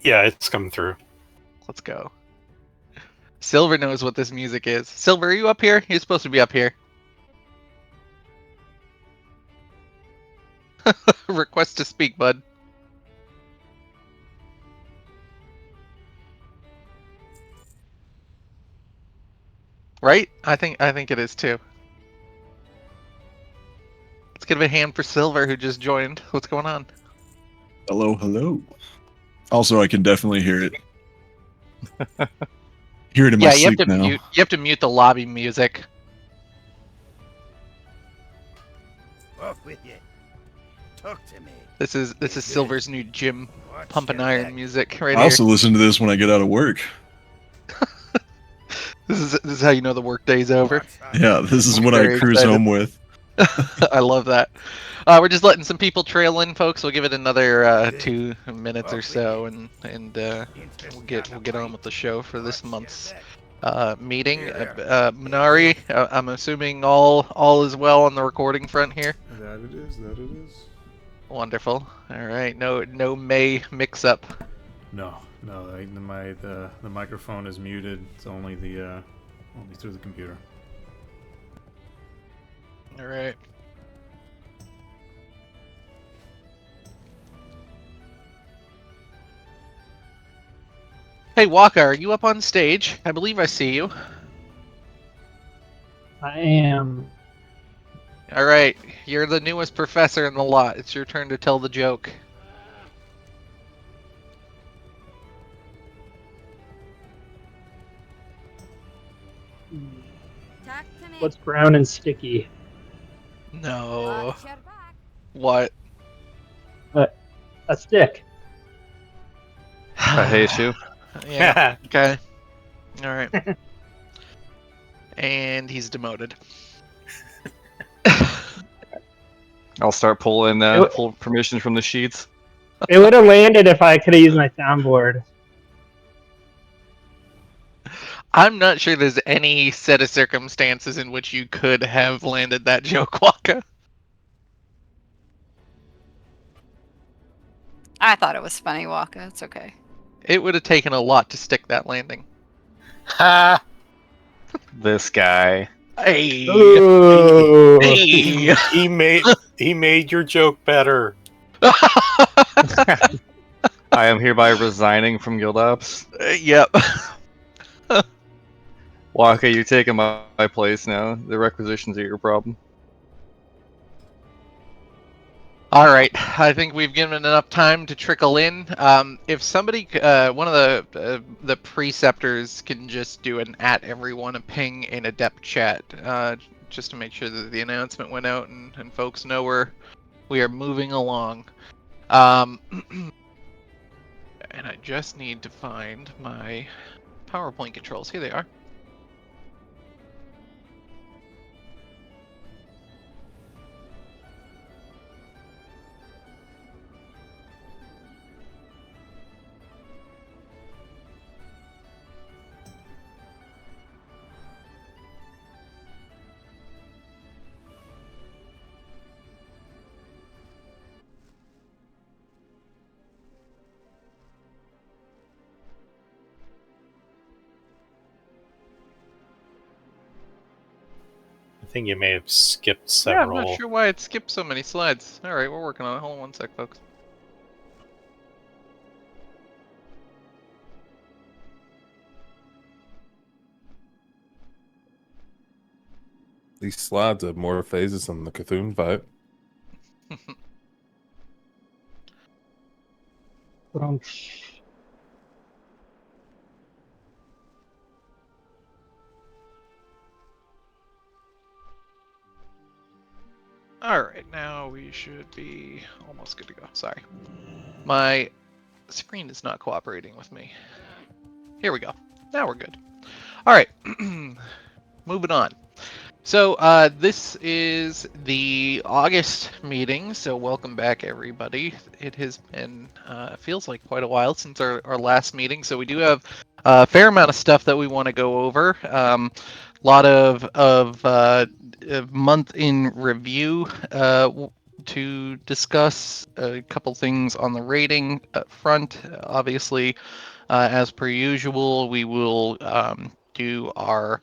Yeah, it's coming through. Let's go. Silver knows what this music is. Silver, are you up here? You're supposed to be up here. Request to speak, bud. Right? I think it is too. Let's give a hand for Silver, who just joined. What's going on? Hello, hello. Also, I can definitely hear it. Hear it in my sleep now. You have to mute the lobby music. Off with you. Talk to me. This is Silver's new gym pumping iron music right I here. also listen to this when I get out of work. This is how you know the workday's over. Yeah, this is what I cruise home with. I love that. We're just letting some people trail in, folks. We'll give it another 2 minutes or so, and we'll get on with the show for this month's meeting. Minari, I'm assuming all is well on the recording front here. That it is. That it is. Wonderful. All right. No May mix-up. No. The microphone is muted. It's only only through the computer. All right. Hey, Waka, are you up on stage? I believe I see you. I am. All right. You're the newest professor in the lot. It's your turn to tell the joke. What's brown and sticky? No. What? A stick. I hate you. Yeah. Okay. All right. And he's demoted. I'll start pulling pull permission from the sheets. It would have landed if I could have used my soundboard. I'm not sure there's any set of circumstances in which you could have landed that joke, Waka. I thought it was funny, Waka. It's okay. It would have taken a lot to stick that landing. Ha! This guy. Hey. Hey. He made your joke better. I am hereby resigning from Guild Ops. Yep. Waka, you're taking my place now. The requisitions are your problem. All right, I think we've given enough time to trickle in. If somebody, one of the preceptors, can just do an @everyone a ping in Adept chat, just to make sure that the announcement went out and folks know we are moving along. And I just need to find my PowerPoint controls. Here they are. I think you may have skipped Yeah, several. I'm not sure why it skipped so many slides. All right, we're working on it. Hold on one sec, folks. These slides have more phases than the Cthulhu fight. Alright, now we should be almost good to go. Sorry. My screen is not cooperating with me. Here we go. Now we're good. Alright. Moving on. So, this is the August meeting, so welcome back, everybody. It has been, feels like quite a while since our last meeting, so we do have a fair amount of stuff that we want to go over. A lot of month in review to discuss a couple things on the rating front. Obviously, as per usual, we will do our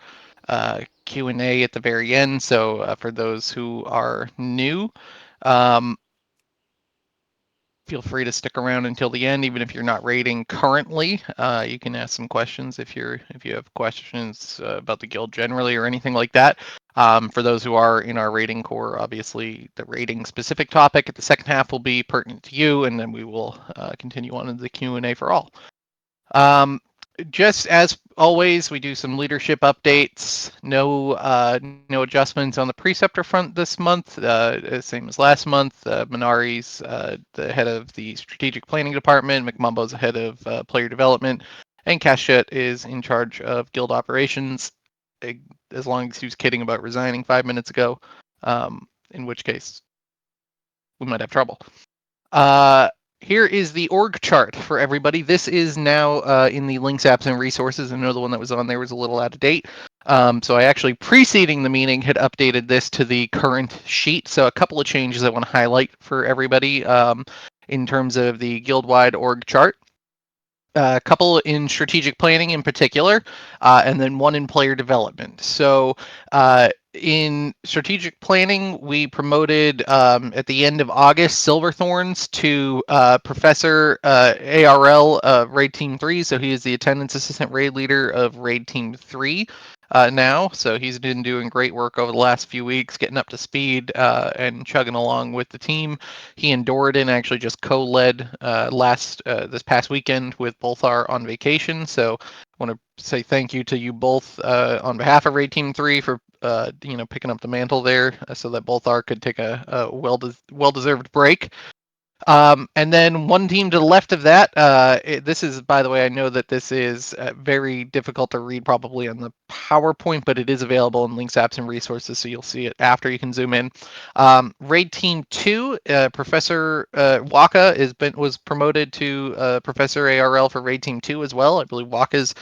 Q&A at the very end. So for those who are new, um, feel free to stick around until the end, even if you're not rating currently. You can ask some questions if you have questions about the guild generally or anything like that. For those who are in our rating core, obviously the rating specific topic at the second half will be pertinent to you, and then we will continue on into the Q&A for all. Just as always, we do some leadership updates. No adjustments on the preceptor front this month. Same as last month. Minari's the head of the strategic planning department. McMumbo's the head of player development, and Kashet is in charge of guild operations. As long as he was kidding about resigning 5 minutes ago, in which case we might have trouble. Here is the org chart for everybody. This is now in the links, apps, and resources. I know the one that was on there was a little out of date. So I actually, preceding the meeting, had updated this to the current sheet. So a couple of changes I want to highlight for everybody in terms of the guild-wide org chart. A couple in strategic planning in particular, and then one in player development. So in strategic planning, we promoted at the end of August Silverthorns to Professor ARL Raid Team 3. So he is the attendance assistant raid leader of Raid Team 3 now. So he's been doing great work over the last few weeks, getting up to speed and chugging along with the team. He and Doradin actually just co-led this past weekend with Bolthar on vacation. So I want to say thank you to you both on behalf of Raid Team 3 for picking up the mantle there so that Bolthar could take a well-deserved break. And then one team to the left of that, this is, by the way, I know that this is very difficult to read probably on the PowerPoint, but it is available in links, apps, and resources, so you'll see it after. You can zoom in. Raid Team 2, Professor Waka was promoted to Professor ARL for Raid Team 2 as well. I believe Waka's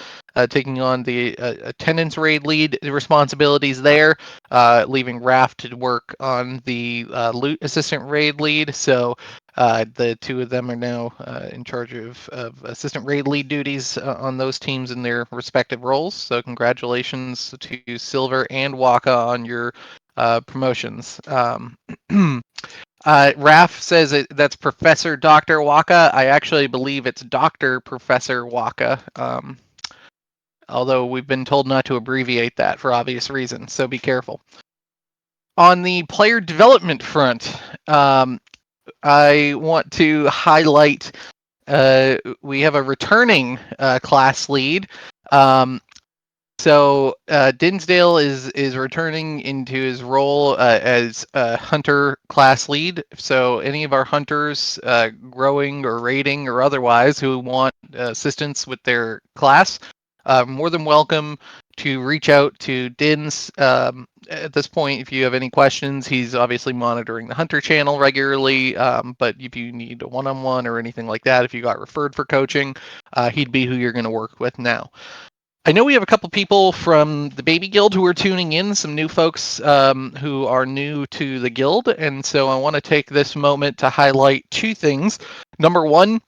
taking on the attendance raid lead responsibilities there, leaving Raph to work on the loot assistant raid lead. So the two of them are now in charge of assistant raid lead duties on those teams in their respective roles. So congratulations to Silver and Waka on your promotions. Raf says that's Professor Dr. Waka. I actually believe it's Dr. Professor Waka. Although we've been told not to abbreviate that for obvious reasons, so be careful. On the player development front, I want to highlight we have a returning class lead. So Dinsdale is returning into his role as a hunter class lead. So any of our hunters growing or raiding or otherwise who want assistance with their class, more than welcome to reach out to Dins. At this point, if you have any questions, he's obviously monitoring the Hunter channel regularly. But if you need a one-on-one or anything like that, if you got referred for coaching, he'd be who you're going to work with now. I know we have a couple people from the Baby Guild who are tuning in, some new folks who are new to the guild, and so I want to take this moment to highlight two things. Number one,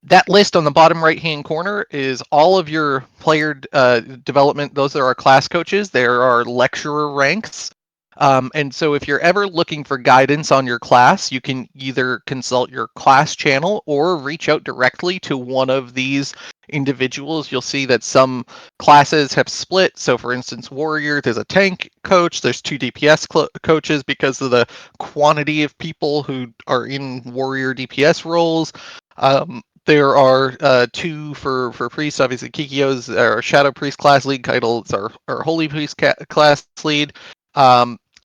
that list on the bottom right-hand corner is all of your player development. Those are our class coaches. There are lecturer ranks. And so if you're ever looking for guidance on your class, you can either consult your class channel or reach out directly to one of these individuals. You'll see that some classes have split. So for instance, Warrior, there's a tank coach, there's two DPS coaches because of the quantity of people who are in Warrior DPS roles. There are two for Priest. Obviously, Kikyo's our Shadow Priest class lead. Keitel's our Holy Priest class lead.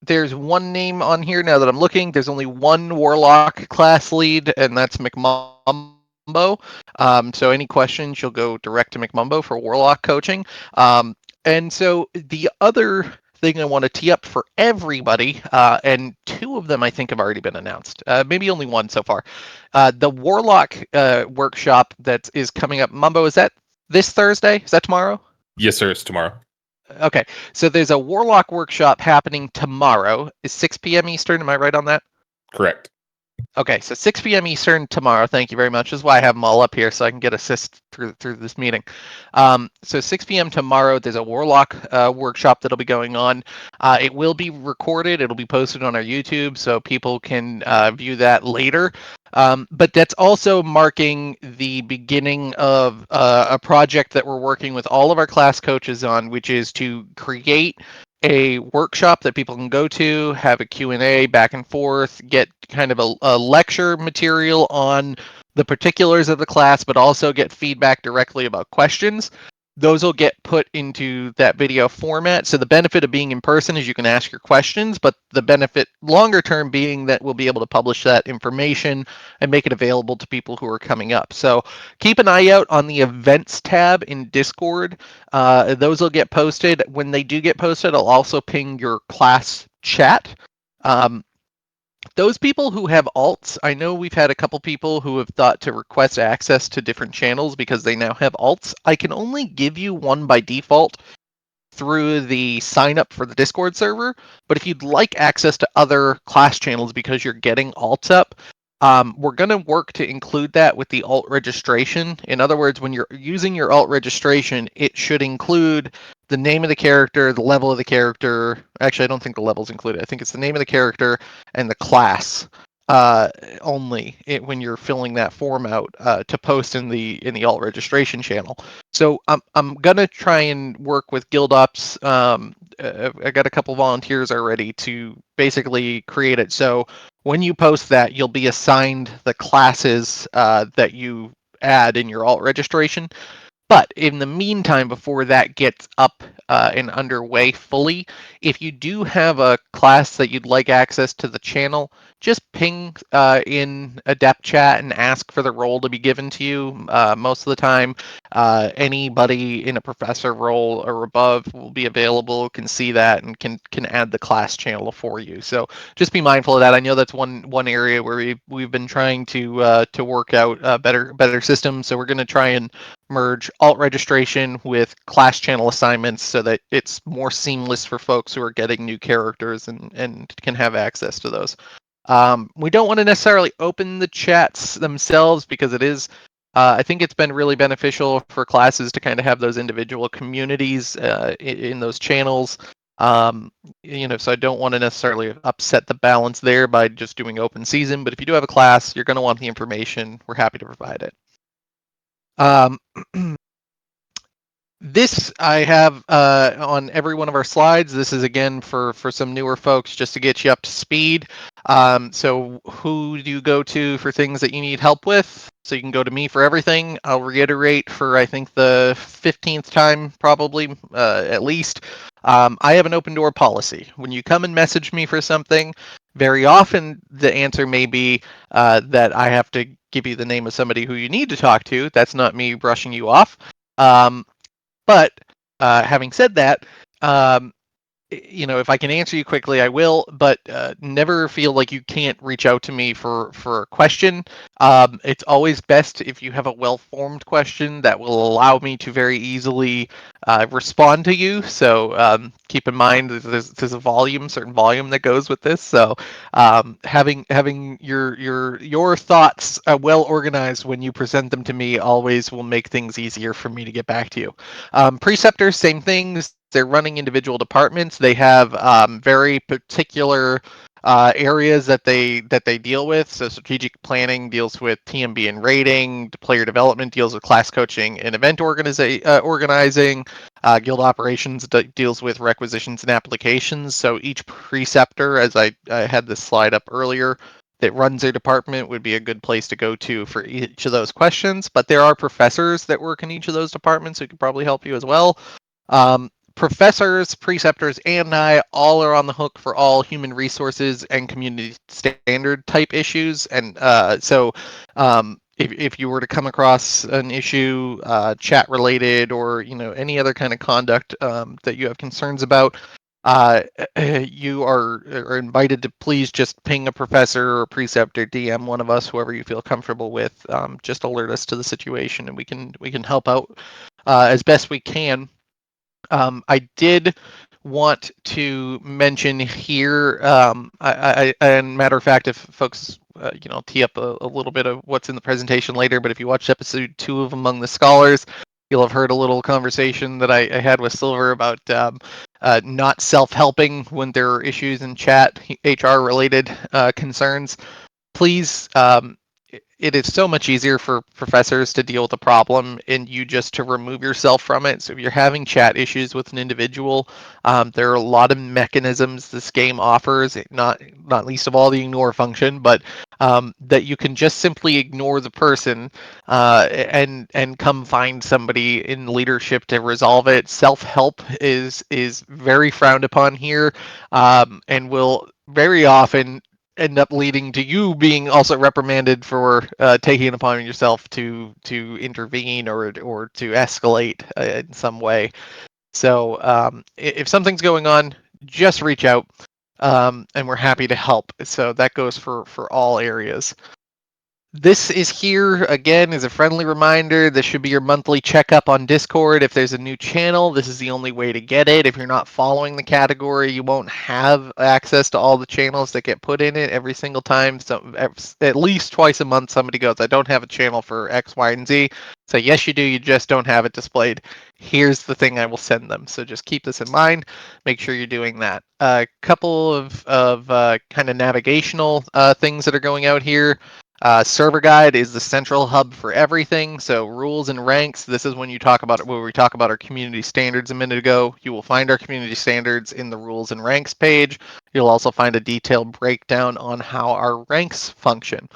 There's one name on here now that I'm looking. There's only one Warlock class lead, and that's McMumbo. So any questions, you'll go direct to McMumbo for Warlock coaching. And so the other thing I want to tee up for everybody, and two of them I think have already been announced. Maybe only one so far. The Warlock workshop that is coming up. Mumbo, is that this Thursday? Is that tomorrow? Yes, sir. It's tomorrow. Okay, so there's a Warlock workshop happening tomorrow. Is 6 p.m. Eastern? Am I right on that? Correct. Okay, so 6 p.m. Eastern tomorrow. Thank you very much. This is why I have them all up here so I can get assist through this meeting. So 6 p.m. tomorrow, there's a Warlock workshop that'll be going on. It will be recorded. It'll be posted on our YouTube so people can view that later. But that's also marking the beginning of a project that we're working with all of our class coaches on, which is to create a workshop that people can go to, have a Q&A back and forth, get kind of a lecture material on the particulars of the class, but also get feedback directly about questions. Those will get put into that video format. So the benefit of being in person is you can ask your questions, but the benefit longer term being that we'll be able to publish that information and make it available to people who are coming up. So keep an eye out on the events tab in Discord. Those will get posted. When they do get posted, I'll also ping your class chat. Those people who have alts, I know we've had a couple people who have thought to request access to different channels because they now have alts. I can only give you one by default through the sign up for the Discord server, but if you'd like access to other class channels because you're getting alts up, we're going to work to include that with the alt registration. In other words, when you're using your alt registration, it should include the name of the character, the level of the character. Actually, I don't think the level's included. I think it's the name of the character and the class only when you're filling that form out to post in the alt registration channel. So I'm gonna try and work with Guild Ops. I got a couple volunteers already to basically create it. So when you post that, you'll be assigned the classes that you add in your alt registration. But in the meantime, before that gets up and underway fully, if you do have a class that you'd like access to the channel, just ping in Adept chat and ask for the role to be given to you. Most of the time, anybody in a professor role or above will be available, can see that, and can add the class channel for you. So just be mindful of that. I know that's one area where we've been trying to work out better systems. So we're going to try and merge alt registration with class channel assignments so that it's more seamless for folks who are getting new characters and can have access to those. We don't want to necessarily open the chats themselves because it is, I think it's been really beneficial for classes to kind of have those individual communities in those channels. So I don't want to necessarily upset the balance there by just doing open season, but if you do have a class, you're going to want the information. We're happy to provide it. This I have on every one of our slides. This is again for some newer folks just to get you up to speed. So who do you go to for things that you need help with? So you can go to me for everything. I'll reiterate for I think the 15th time probably at least. I have an open door policy. When you come and message me for something, very often the answer may be that I have to give you the name of somebody who you need to talk to. That's not me brushing you off. But having said that, if I can answer you quickly, I will. But never feel like you can't reach out to me for a question. It's always best if you have a well-formed question that will allow me to very easily respond to you. So keep in mind there's a certain volume that goes with this. So having your thoughts well organized when you present them to me always will make things easier for me to get back to you. Preceptors, same things. They're running individual departments. They have very particular areas that they deal with. So strategic planning deals with TMB and rating. Player development deals with class coaching and event organizing. Guild operations deals with requisitions and applications. So each preceptor, as I had this slide up earlier, that runs their department would be a good place to go to for each of those questions. But there are professors that work in each of those departments who could probably help you as well. Professors, preceptors, and I all are on the hook for all human resources and community standard type issues. And if you were to come across an issue, chat related, or any other kind of conduct that you have concerns about, you are invited to please just ping a professor or preceptor, DM one of us, whoever you feel comfortable with. Just alert us to the situation, and we can help out as best we can. I did want to mention here, and matter of fact, if folks, tee up a little bit of what's in the presentation later, but if you watched episode 2 of Among the Scholars, you'll have heard a little conversation that I had with Silver about not self-helping when there are issues in chat, HR-related concerns. Please, it is so much easier for professors to deal with a problem and you just to remove yourself from it. So if you're having chat issues with an individual, there are a lot of mechanisms this game offers, not least of all the ignore function, but that you can just simply ignore the person and come find somebody in leadership to resolve it. Self-help is very frowned upon here, and will very often end up leading to you being also reprimanded for taking it upon yourself to intervene or to escalate in some way. So if something's going on, just reach out, and we're happy to help. So that goes for all areas. This is here again as a friendly reminder. This should be your monthly checkup on Discord. If there's a new channel, this is the only way to get it. If you're not following the category, you won't have access to all the channels that get put in it every single time. So at least twice a month, somebody goes, "I don't have a channel for X, Y, and Z." So yes, you do. You just don't have it displayed. Here's the thing I will send them. So just keep this in mind. Make sure you're doing that. A couple of kind of navigational things that are going out here. Server guide is the central hub for everything. So rules and ranks. This is when we talk about our community standards a minute ago. You will find our community standards in the rules and ranks page. You'll also find a detailed breakdown on how our ranks function.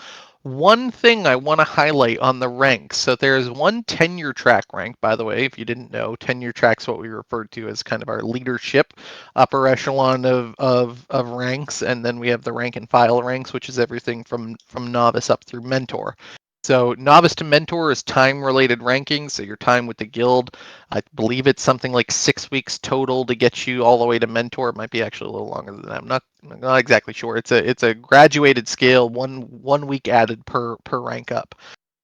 One thing I want to highlight on the ranks. So there's one tenure track rank, by the way, if you didn't know. Tenure track's what we refer to as kind of our leadership upper echelon of ranks, and then we have the rank and file ranks, which is everything from novice up through mentor. So novice to mentor is time-related rankings, so your time with the guild. I believe it's something like 6 weeks total to get you all the way to mentor. It might be actually a little longer than that. I'm not exactly sure. It's a graduated scale, one week added per rank up.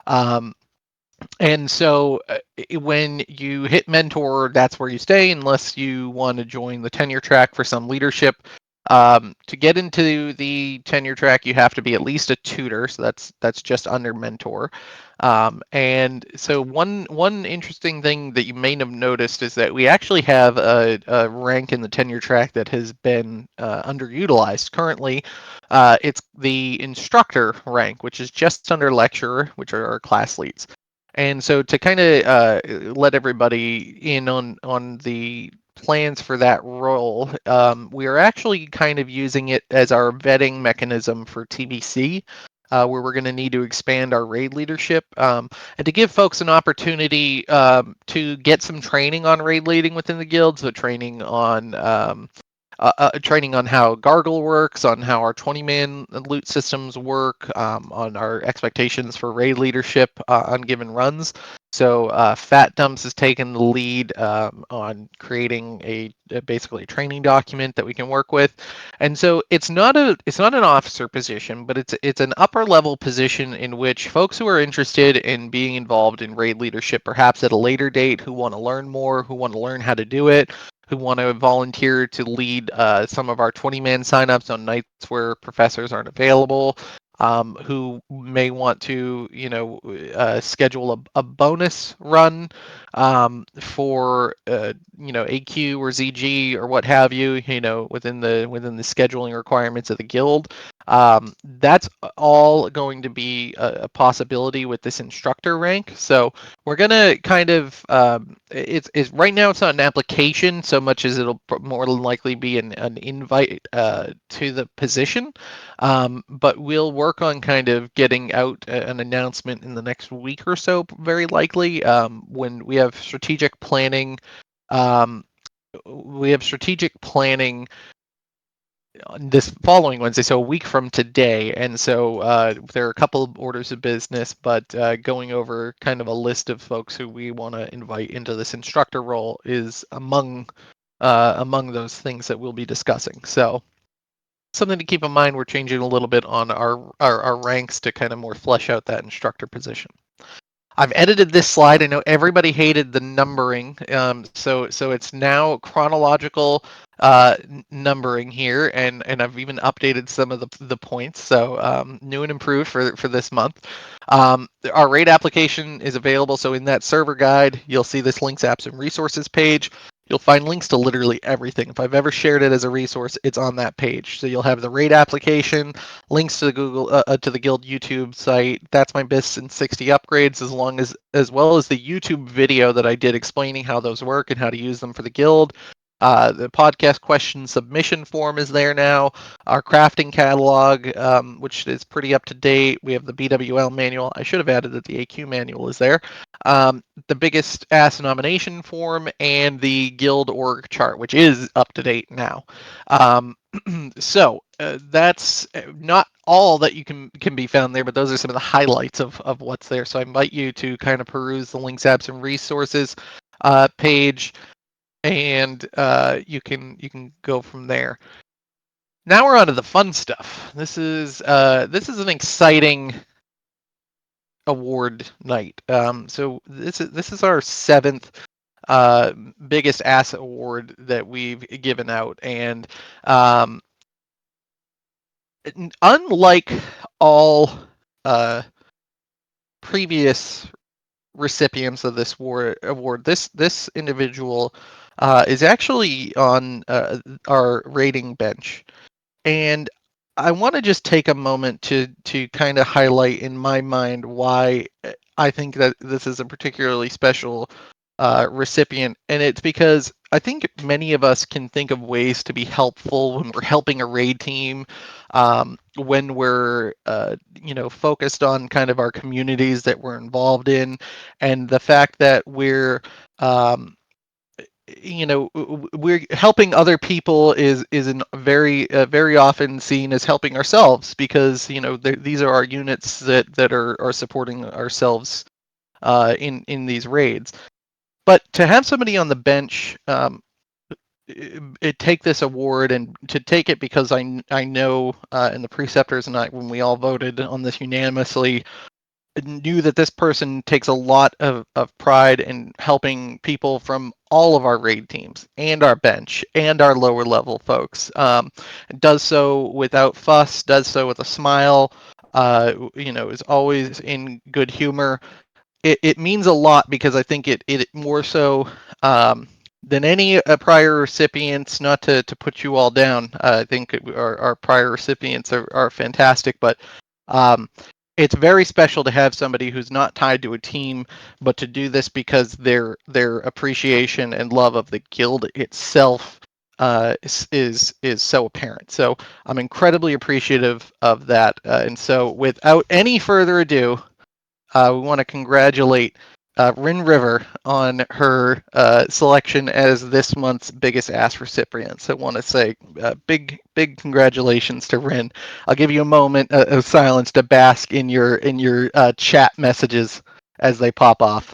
And so when you hit mentor, that's where you stay unless you want to join the tenure track for some leadership. To get into the tenure track, you have to be at least a tutor, so that's just under mentor. And so one interesting thing that you may have noticed is that we actually have a rank in the tenure track that has been underutilized currently. It's the instructor rank, which is just under lecturer, which are our class leads. And so to kind of let everybody in on the plans for that role, we are actually kind of using it as our vetting mechanism for TBC, where we're going to need to expand our raid leadership, and to give folks an opportunity to get some training on raid leading within the guild. So training on how Gargle works, on how our 20-man loot systems work, on our expectations for raid leadership on given runs. So Fat Dumps has taken the lead on creating basically a training document that we can work with. And so it's not an officer position, but it's an upper level position in which folks who are interested in being involved in raid leadership, perhaps at a later date, who want to learn more, who want to learn how to do it, who want to volunteer to lead some of our 20-man signups on nights where professors aren't available, who may want to, schedule a bonus run for, AQ or ZG or what have you, within the scheduling requirements of the guild. That's all going to be a possibility with this instructor rank. So we're gonna kind of it's right now it's not an application so much as it'll more than likely be an invite to the position, but we'll work on kind of getting out an announcement in the next week or so, very likely, when we have strategic planning. We have strategic planning this following Wednesday, so a week from today. And so there are a couple of orders of business, but going over kind of a list of folks who we want to invite into this instructor role is among those things that we'll be discussing. So something to keep in mind. We're changing a little bit on our ranks to kind of more flesh out that instructor position. I've edited this slide. I know everybody hated the numbering, so it's now chronological numbering here, and I've even updated some of the points. So new and improved for this month. Our raid application is available. So in that server guide, you'll see this links, apps, and resources page. You'll find links to literally everything. If I've ever shared it as a resource, it's on that page. So you'll have the raid application, links to the to the guild YouTube site. That's my BIS and 60 upgrades, as well as the YouTube video that I did explaining how those work and how to use them for the guild. The podcast question submission form is there now. Our crafting catalog, which is pretty up to date. We have the BWL manual. I should have added that the AQ manual is there. The biggest ass nomination form and the guild org chart, which is up to date now. So that's not all that you can be found there, but those are some of the highlights of what's there. So I invite you to kind of peruse the links, apps, and resources page, and you can go from there. Now we're on to the fun stuff. This is an exciting award night. So this is our 7th biggest asset award that we've given out, and unlike all previous recipients of this award, this individual is actually on our rating bench, and I want to just take a moment to kind of highlight in my mind why I think that this is a particularly special recipient, and it's because I think many of us can think of ways to be helpful when we're helping a raid team, when we're focused on kind of our communities that we're involved in, and the fact that we're helping other people is very often seen as helping ourselves, because these are our units that are supporting ourselves in these raids. But to have somebody on the bench take this award, and to take it because I know, and the preceptors and I, when we all voted on this unanimously, knew that this person takes a lot of pride in helping people from all of our raid teams and our bench and our lower level folks. Does so without fuss, does so with a smile, is always in good humor. It means a lot, because I think it more so than any prior recipients, not to put you all down. I think our prior recipients are fantastic, but it's very special to have somebody who's not tied to a team, but to do this because their appreciation and love of the guild itself is so apparent. So I'm incredibly appreciative of that. And so without any further ado, we want to congratulate Rin River on her selection as this month's biggest ass recipient. So I want to say big congratulations to Rin. I'll give you a moment of silence to bask in your chat messages as they pop off.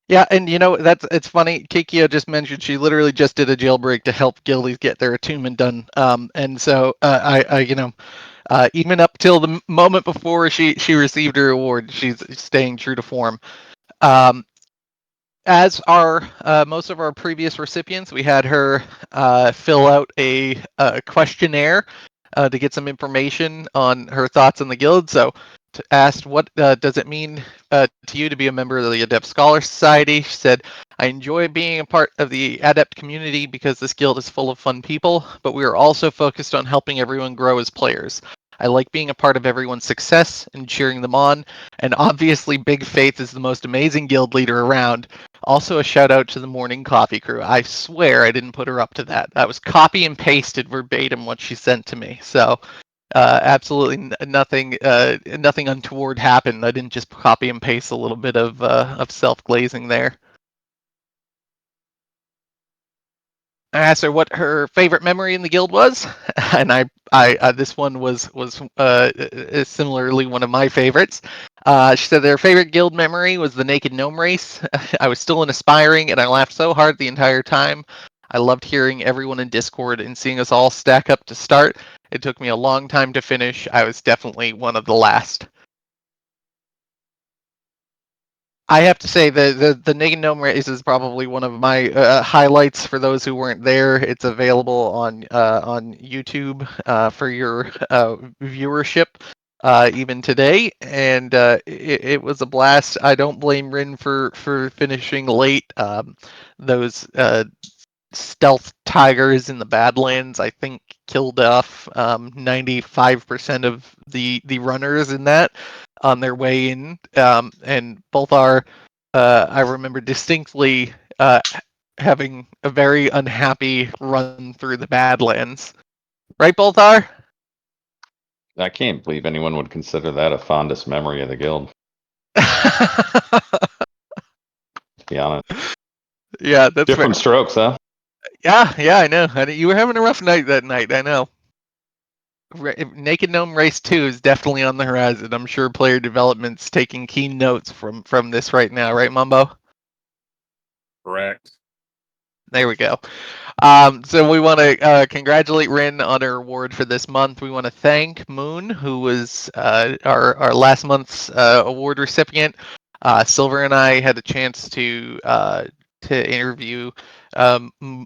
Yeah, and it's funny. Kikyo just mentioned she literally just did a jailbreak to help guildies get their attunement done. And so even up till the moment before she received her award, she's staying true to form. As our most of our previous recipients, we had her fill out a questionnaire to get some information on her thoughts on the guild. So, asked, what does it mean to you to be a member of the Adept Scholars Society? She said, I enjoy being a part of the Adept community because this guild is full of fun people, but we are also focused on helping everyone grow as players. I like being a part of everyone's success and cheering them on, and obviously Big Faith is the most amazing guild leader around. Also, a shout out to the morning coffee crew. I swear I didn't put her up to that. That was copy and pasted verbatim what she sent to me. So absolutely nothing untoward happened. I didn't just copy and paste a little bit of self glazing there. I asked her what her favorite memory in the guild was, and I this one was similarly one of my favorites. She said their favorite guild memory was the Naked Gnome race. I was still an aspiring, and I laughed so hard the entire time. I loved hearing everyone in Discord and seeing us all stack up to start. It took me a long time to finish. I was definitely one of the last. I have to say the Naked Gnome race is probably one of my highlights for those who weren't there. It's available on YouTube for your viewership even today, and it was a blast. I don't blame Rin for finishing late. Those stealth tigers in the Badlands, I think, killed off 95% of the runners in that on their way in, and both are. I remember distinctly having a very unhappy run through the Badlands. Right, Boltar? I can't believe anyone would consider that a fondest memory of the guild, to be honest. Yeah, that's Different fair. strokes, huh? Yeah, I know. You were having a rough night that night, I know. Naked Gnome Race 2 is definitely on the horizon. I'm sure player development's taking keen notes from this right now, right, Mumbo? Correct. There we go. So we want to congratulate Rin on her award for this month. We want to thank Moon, who was our last month's award recipient. Silver and I had a chance to interview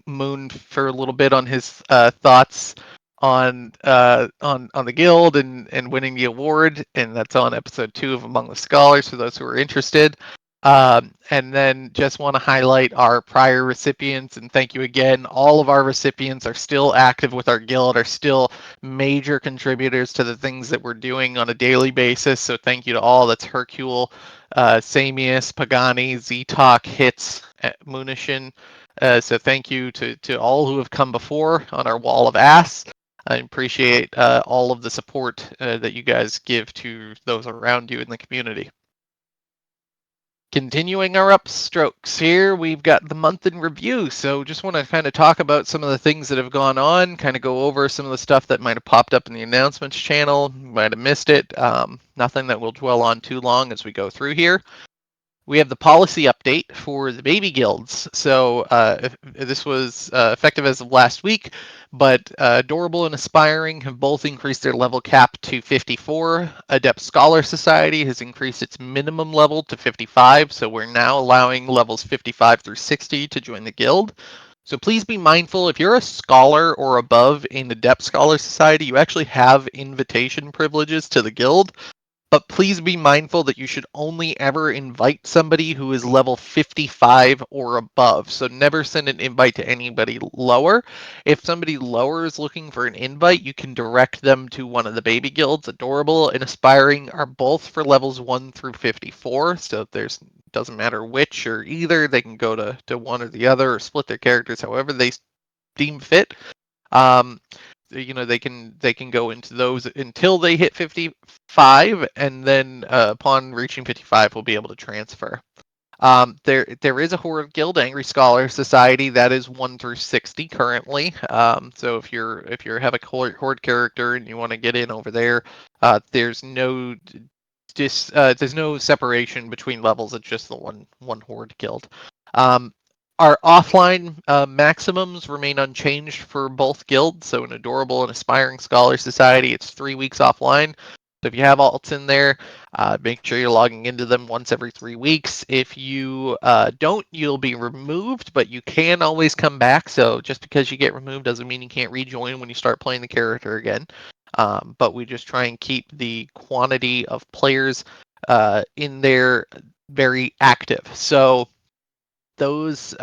Moon for a little bit on his thoughts on the guild and winning the award, and that's on episode 2 of Among the Scholars for those who are interested. And then just want to highlight our prior recipients and thank you again. All of our recipients are still active with our guild, are still major contributors to the things that we're doing on a daily basis. So thank you to all. That's Hercule, Samius, Pagani, Z-Talk, Hits, Munishin. So thank you to all who have come before on our wall of ass. I appreciate all of the support that you guys give to those around you in the community. Continuing our upstrokes here, we've got the month in review. So just want to kind of talk about some of the things that have gone on, kind of go over some of the stuff that might have popped up in the announcements channel, might have missed it. Nothing that we'll dwell on too long as we go through here. We have the policy update for the baby guilds. So this was effective as of last week, but Adorable and Aspiring have both increased their level cap to 54. Adept Scholars Society has increased its minimum level to 55, so we're now allowing levels 55 through 60 to join the guild. So please be mindful, if you're a scholar or above in the Adept Scholars Society, you actually have invitation privileges to the guild. But please be mindful that you should only ever invite somebody who is level 55 or above. So never send an invite to anybody lower. If somebody lower is looking for an invite, you can direct them to one of the baby guilds. Adorable and Aspiring are both for levels 1 through 54. So doesn't matter which or either. They can go to one or the other or split their characters however they deem fit. They can go into those until they hit 55, and then upon reaching 55 we'll be able to transfer. There is a Horde Guild, Angry Scholar Society, that is 1 through 60 currently. So if you have a Horde character and you want to get in over there, there's no separation between levels. It's just the one Horde Guild. Our offline maximums remain unchanged for both guilds. So in Adorable and Aspiring Scholar Society, it's 3 weeks offline. So if you have alts in there, make sure you're logging into them once every 3 weeks. If you don't, you'll be removed, but you can always come back. So just because you get removed doesn't mean you can't rejoin when you start playing the character again. But we just try and keep the quantity of players in there very active. So those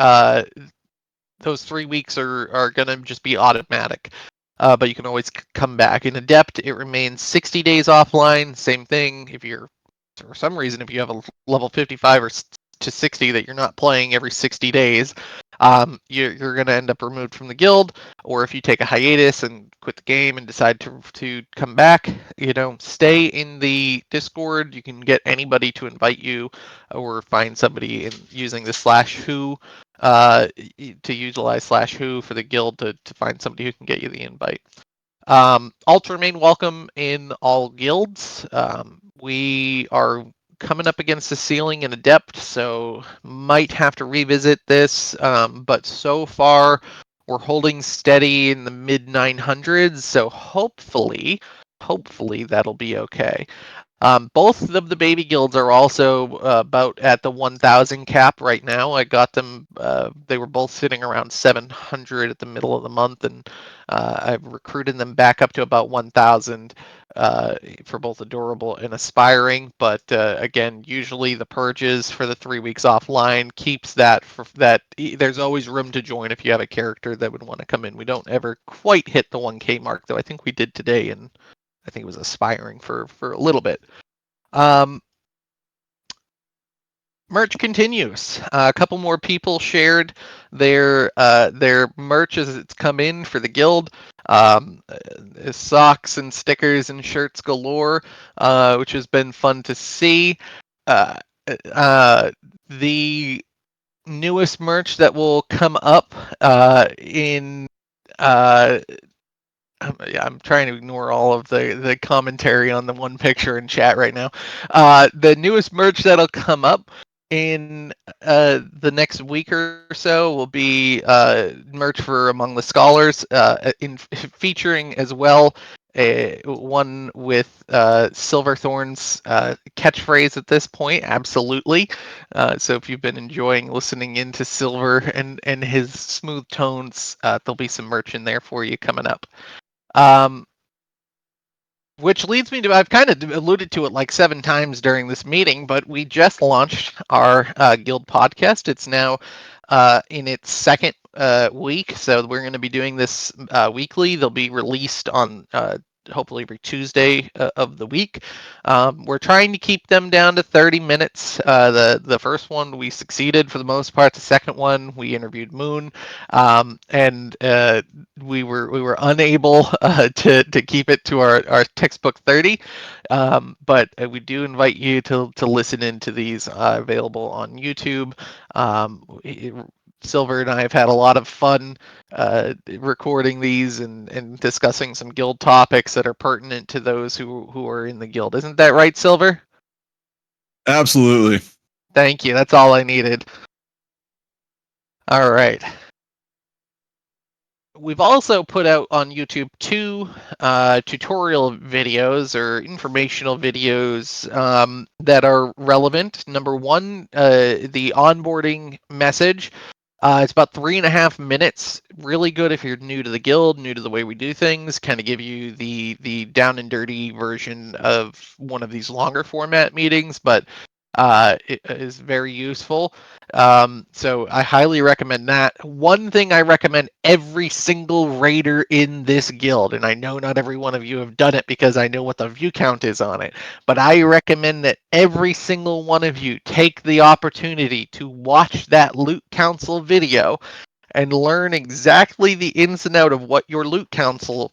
3 weeks are going to just be automatic. But you can always come back. In Adept, it remains 60 days offline. Same thing. If you're, for some reason, if you have a level 55 or to 60 that you're not playing every 60 days, you're going to end up removed from the guild. Or if you take a hiatus and quit the game and decide to come back, stay in the Discord. You can get anybody to invite you, or find somebody using the /who to utilize /who for the guild to find somebody who can get you the invite. Alts remain welcome in all guilds. We are coming up against the ceiling in Adept, so might have to revisit this. But so far, we're holding steady in the mid 900s, so hopefully that'll be okay. Both of the baby guilds are also about at the 1,000 cap right now. I got them, they were both sitting around 700 at the middle of the month, and I've recruited them back up to about 1,000 for both Adorable and Aspiring. But again, usually the purges for the 3 weeks offline keeps that for that. There's always room to join if you have a character that would want to come in. We don't ever quite hit the 1K mark, though. I think we did today, and I think it was Aspiring for a little bit. Merch continues. A couple more people shared their merch as it's come in for the guild. Socks and stickers and shirts galore, which has been fun to see. The newest merch that will come up in I'm trying to ignore all of the commentary on the one picture in chat right now. The newest merch that'll come up in the next week or so will be merch for Among the Scholars, featuring as well one with Silverthorn's catchphrase at this point. Absolutely. So if you've been enjoying listening into Silver and his smooth tones, there'll be some merch in there for you coming up. Which leads me to, I've kind of alluded to it like 7 times during this meeting, but we just launched our guild podcast. It's now in its second week, so we're going to be doing this weekly. They'll be released on hopefully every Tuesday of the week. We're trying to keep them down to 30 minutes. The first one we succeeded for the most part. The second one we interviewed Moon, and we were unable to keep it to our textbook 30. But we do invite you to listen into these available on YouTube. Silver and I have had a lot of fun recording these and discussing some guild topics that are pertinent to those who are in the guild. Isn't that right, Silver? Absolutely. Thank you. That's all I needed. All right. We've also put out on YouTube 2 tutorial videos or informational videos that are relevant. Number 1, the onboarding message. It's about 3.5 minutes. Really good if you're new to the guild, new to the way we do things. Kind of give you the down and dirty version of one of these longer format meetings, but it is very useful. So I highly recommend that. One thing I recommend every single raider in this guild, and I know not every one of you have done it because I know what the view count is on it, but I recommend that every single one of you take the opportunity to watch that Loot Council video and learn exactly the ins and out of what your Loot Council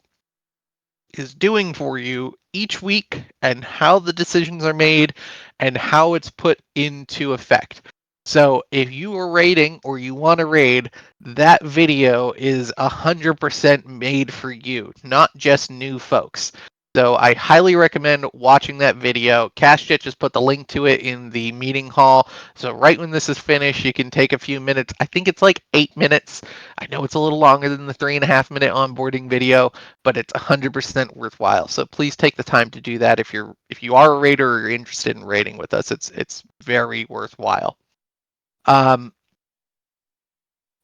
is doing for you each week and how the decisions are made and how it's put into effect. So if you are raiding or you want to raid, that video is 100% made for you, not just new folks. So I highly recommend watching that video. CashJet just put the link to it in the meeting hall. So right when this is finished, you can take a few minutes. I think it's like 8 minutes. I know it's a little longer than the 3.5 minute onboarding video, but it's 100% worthwhile. So please take the time to do that if you are a raider or you're interested in raiding with us. It's very worthwhile.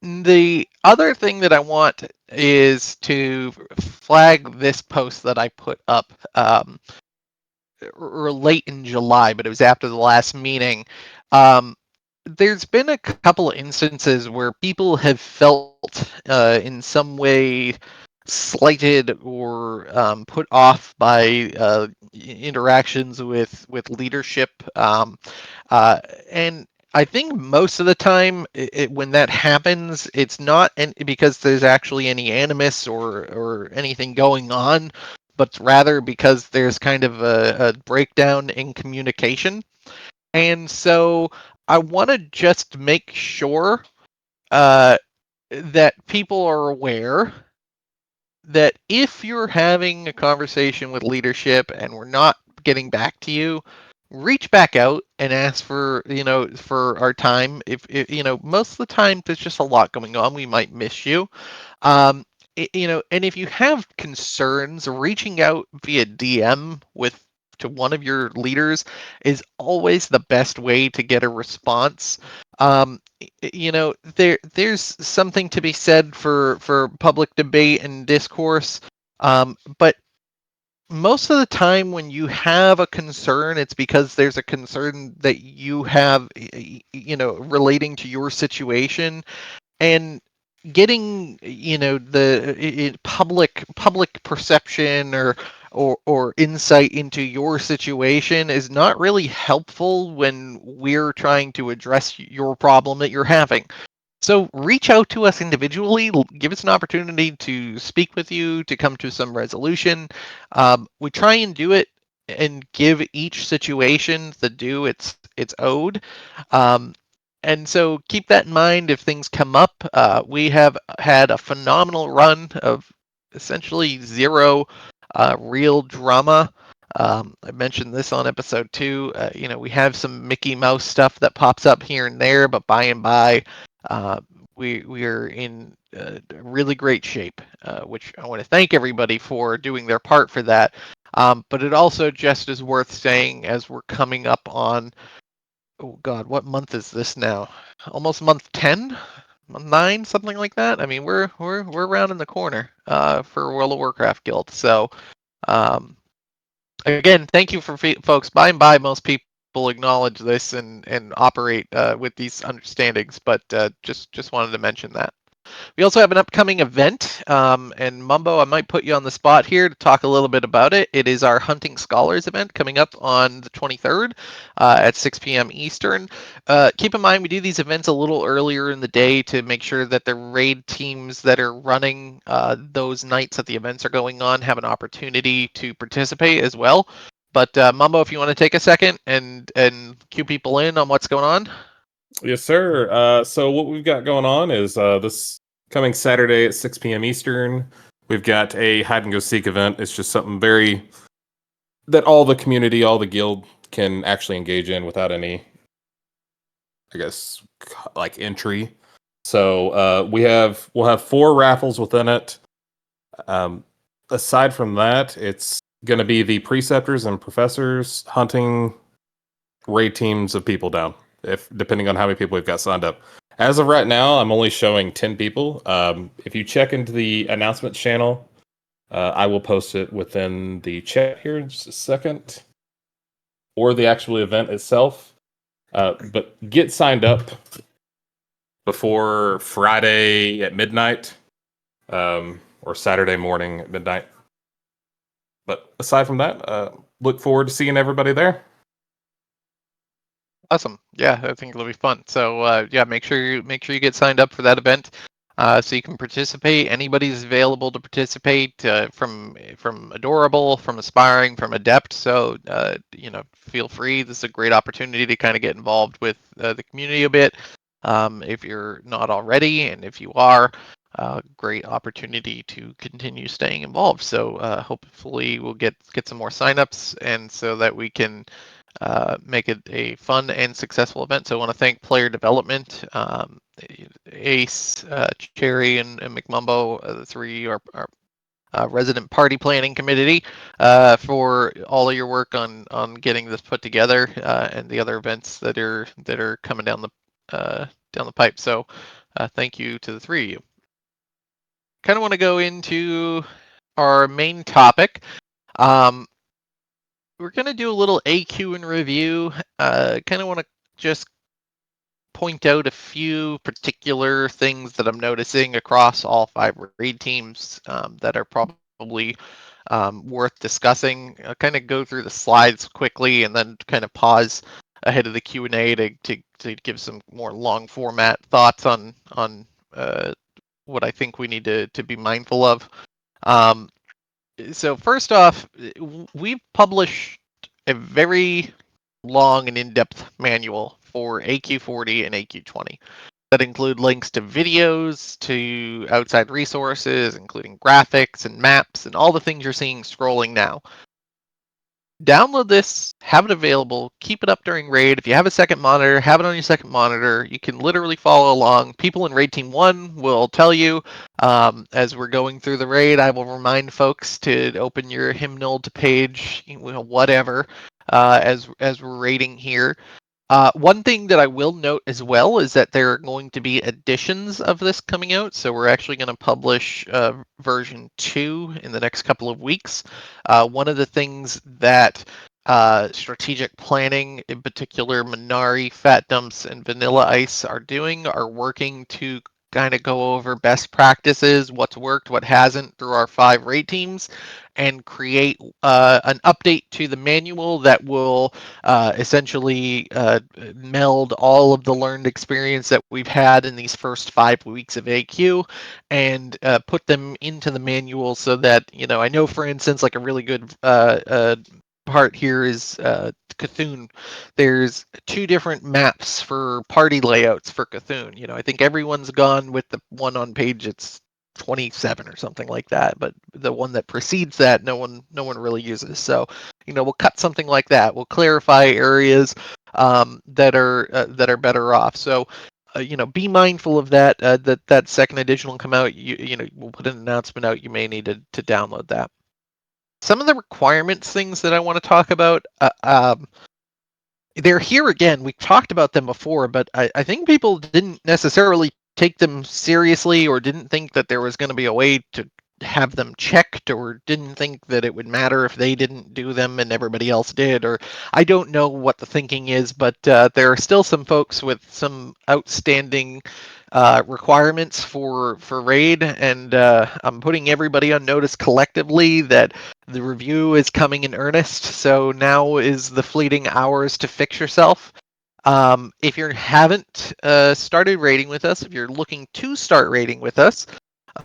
The other thing that I want is to flag this post that I put up or late in July, but it was after the last meeting. There's been a couple of instances where people have felt in some way slighted or put off by interactions with leadership, and I think most of the time when that happens, it's not because there's actually any animus or anything going on, but rather because there's kind of a breakdown in communication. And so I want to just make sure that people are aware that if you're having a conversation with leadership and we're not getting back to you, reach back out and ask for for our time. If most of the time there's just a lot going on, we might miss you. um and if you have concerns, reaching out via DM to one of your leaders is always the best way to get a response. There's something to be said for public debate and discourse, but most of the time when you have a concern, it's because there's a concern that you have, relating to your situation. And getting, the public perception or insight into your situation is not really helpful when we're trying to address your problem that you're having. So reach out to us individually. Give us an opportunity to speak with you, to come to some resolution. We try and do it and give each situation the due it's owed. Um, and so keep that in mind if things come up. We have had a phenomenal run of essentially zero real drama. I mentioned this on episode 2. We have some Mickey Mouse stuff that pops up here and there, but by and by, uh, we are in really great shape, which I want to thank everybody for doing their part for that. But it also just is worth saying as we're coming up on, oh God, what month is this now? Almost month 10, month 9, something like that. I mean, we're around in the corner for World of Warcraft Guild. So um, again, thank you for folks. By and by, most people acknowledge this and operate with these understandings, but just wanted to mention that. We also have an upcoming event, and Mumbo, I might put you on the spot here to talk a little bit about it. It is our Hunting Scholars event coming up on the 23rd at 6 p.m. Eastern. Keep in mind, we do these events a little earlier in the day to make sure that the raid teams that are running those nights that the events are going on have an opportunity to participate as well. But Mumbo, if you want to take a second and cue people in on what's going on. Yes, sir. So what we've got going on is this coming Saturday at 6 p.m. Eastern, we've got a hide and go seek event. It's just something very that all the community, all the guild can actually engage in without any, I guess, like entry. So we'll have 4 raffles within it. Aside from that, it's going to be the preceptors and professors hunting raid teams of people down, if depending on how many people we've got signed up. As of right now, I'm only showing 10 people. If you check into the announcements channel, I will post it within the chat here in just a second, or the actual event itself. But get signed up before Friday at midnight, or Saturday morning at midnight. But aside from that, look forward to seeing everybody there. Awesome. Yeah, I think it'll be fun. So yeah, make sure you get signed up for that event, so you can participate. Anybody's available to participate, from Adorable, from Aspiring, from Adept. So feel free. This is a great opportunity to kind of get involved with the community a bit, if you're not already, and if you are, great opportunity to continue staying involved. So hopefully we'll get some more signups, and so that we can make it a fun and successful event. So I want to thank Player Development, Ace, Cherry, and McMumbo, the 3 are resident party planning committee, for all of your work on getting this put together, and the other events that are coming down the pipe. So thank you to the 3 of you. Kind of want to go into our main topic. We're going to do a little AQ and review. Kind of want to just point out a few particular things that I'm noticing across all 5 raid teams, that are probably worth discussing. I'll kind of go through the slides quickly and then kind of pause ahead of the Q&A to give some more long format thoughts on what I think we need to be mindful of. So first off, we've published a very long and in-depth manual for AQ40 and AQ20 that include links to videos, to outside resources, including graphics and maps and all the things you're seeing scrolling now. download this, have it available, keep it up during raid. If you have a second monitor, have it on your second monitor. You can literally follow along. People in raid team 1 will tell you as we're going through the raid. I will remind folks to open your hymnal to page, whatever, as we're raiding here. One thing that I will note as well is that there are going to be editions of this coming out. So we're actually going to publish version 2 in the next couple of weeks. One of the things that strategic planning, in particular Minari, Fat Dumps, and Vanilla Ice are doing are working to kind of go over best practices, what's worked, what hasn't through our 5 raid teams, and create an update to the manual that will essentially meld all of the learned experience that we've had in these first 5 weeks of AQ and put them into the manual so that, I know, for instance, like a really good part here is Cthulhu. There's 2 different maps for party layouts for Cthulhu. I think everyone's gone with the one on page it's 27 or something like that, but the one that precedes that no one really uses. So we'll cut something like that. We'll clarify areas that are better off. So be mindful of that. That second edition will come out. We'll put an announcement out. You may need to download that. Some of the requirements things that I want to talk about, they're here again. We talked about them before, but I think people didn't necessarily take them seriously or didn't think that there was going to be a way to have them checked or didn't think that it would matter if they didn't do them and everybody else did, or I don't know what the thinking is, but there are still some folks with some outstanding requirements for raid, and I'm putting everybody on notice collectively that the review is coming in earnest, so now is the fleeting hours to fix yourself. If you haven't started raiding with us, if you're looking to start raiding with us,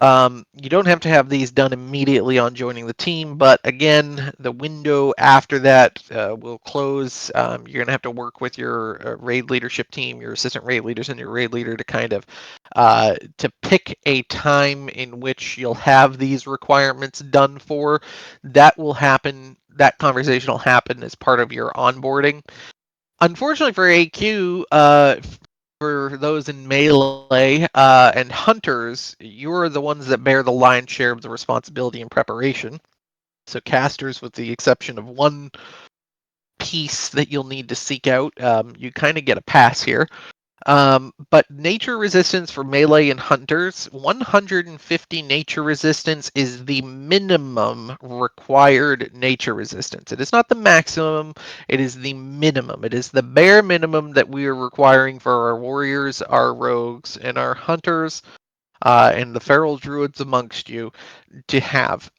you don't have to have these done immediately on joining the team, but again, the window after that will close. You're going to have to work with your raid leadership team, your assistant raid leaders, and your raid leader to kind of to pick a time in which you'll have these requirements done for. That will happen. That conversation will happen as part of your onboarding. Unfortunately for AQ, for those in melee and hunters, you're the ones that bear the lion's share of the responsibility and preparation. So casters, with the exception of one piece that you'll need to seek out, you kind of get a pass here. But nature resistance for melee and hunters, 150 nature resistance is the minimum required nature resistance. It is not the maximum, it is the minimum. It is the bare minimum that we are requiring for our warriors, our rogues, and our hunters, and the feral druids amongst you to have.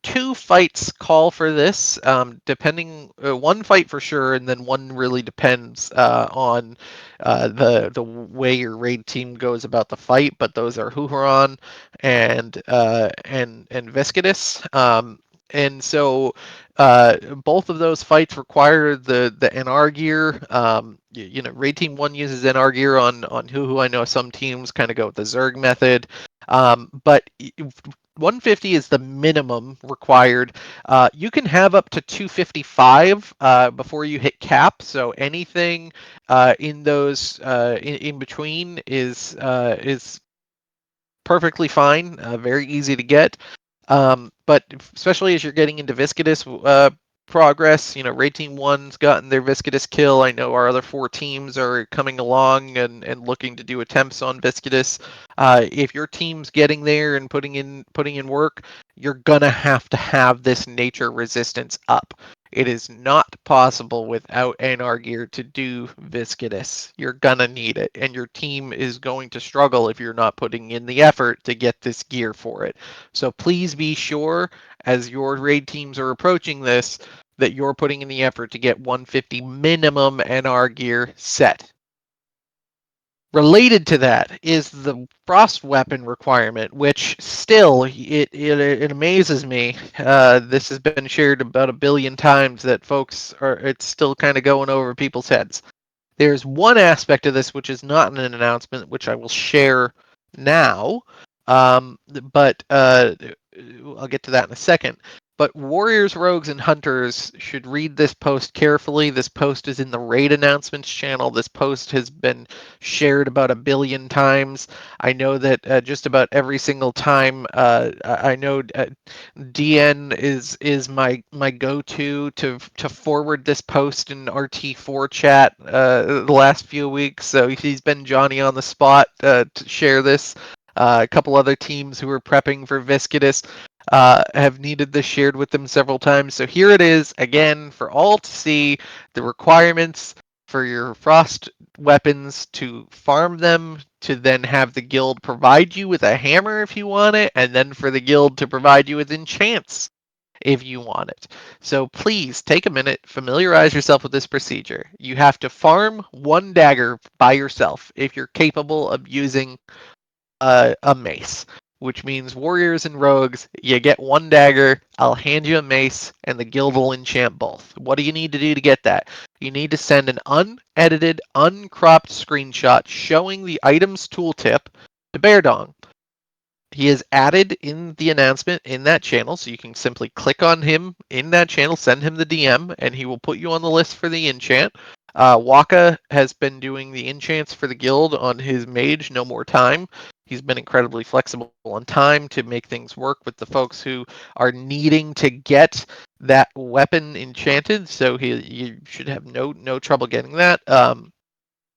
2 fights call for this, depending. 1 fight for sure, and then 1 really depends on the way your raid team goes about the fight. But those are Huron and Viscidus. And so both of those fights require the NR gear. Raid team 1 uses NR gear on Huhu. I know some teams kind of go with the Zerg method. But 150 is the minimum required. You can have up to 255 before you hit cap. So anything in those in between is perfectly fine. Very easy to get. But especially as you're getting into Viscidus progress, raid team 1's gotten their Viscidus kill. I know our other 4 teams are coming along and looking to do attempts on Viscidus. If your team's getting there and putting in work, you're gonna have to have this nature resistance up. It is not possible without NR gear to do Viscidus. You're gonna need it, and your team is going to struggle if you're not putting in the effort to get this gear for it. So please be sure, as your raid teams are approaching this, that you're putting in the effort to get 150 minimum NR gear set. Related to that is the frost weapon requirement, which still it amazes me. This has been shared about 1 billion times that it's still kind of going over people's heads. There's one aspect of this which is not an announcement, which I will share now, but I'll get to that in a second. But warriors, rogues, and hunters should read this post carefully. This post is in the raid announcements channel. This post has been shared about 1 billion times. I know that just about every single time, I know DN is my go-to to forward this post in RT4 chat the last few weeks. So he's been Johnny on the spot to share this. A couple other teams who are prepping for Viscidus have needed this shared with them several times. So here it is again for all to see, the requirements for your frost weapons: to farm them, to then have the guild provide you with a hammer if you want it, and then for the guild to provide you with enchants if you want it. So please take a minute, familiarize yourself with this procedure. You have to farm 1 dagger by yourself if you're capable of using a mace, which means warriors and rogues, you get 1 dagger, I'll hand you a mace, and the guild will enchant both. What do you need to do to get that? You need to send an unedited, uncropped screenshot showing the item's tooltip to Beardong. He is added in the announcement in that channel, so you can simply click on him in that channel, send him the DM, and he will put you on the list for the enchant. Waka has been doing the enchants for the guild on his mage, No More Time. He's been incredibly flexible on time to make things work with the folks who are needing to get that weapon enchanted, so you should have no trouble getting that.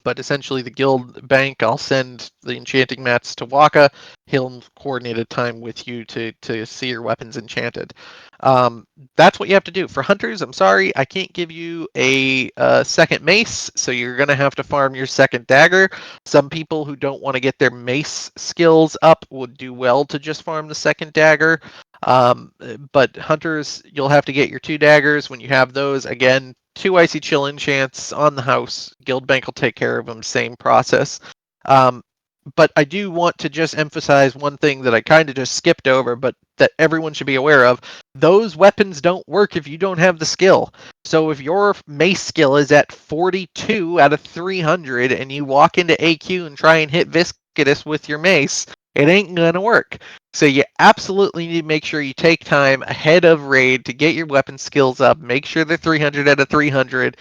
But essentially, the guild bank, I'll send the enchanting mats to Waka. He'll coordinate a time with you to see your weapons enchanted. That's what you have to do. For hunters, I'm sorry, I can't give you a second mace, so you're going to have to farm your second dagger. Some people who don't want to get their mace skills up would do well to just farm the second dagger. But hunters, you'll have to get your 2 daggers. When you have those, again, 2 icy chill enchants on the house. Guildbank will take care of them. Same process. But I do want to just emphasize one thing that I kind of just skipped over, but that everyone should be aware of. Those weapons don't work if you don't have the skill. So if your mace skill is at 42 out of 300 and you walk into AQ and try and hit Viscidus with your mace, it ain't gonna work. So you absolutely need to make sure you take time ahead of raid to get your weapon skills up. Make sure they're 300 out of 300,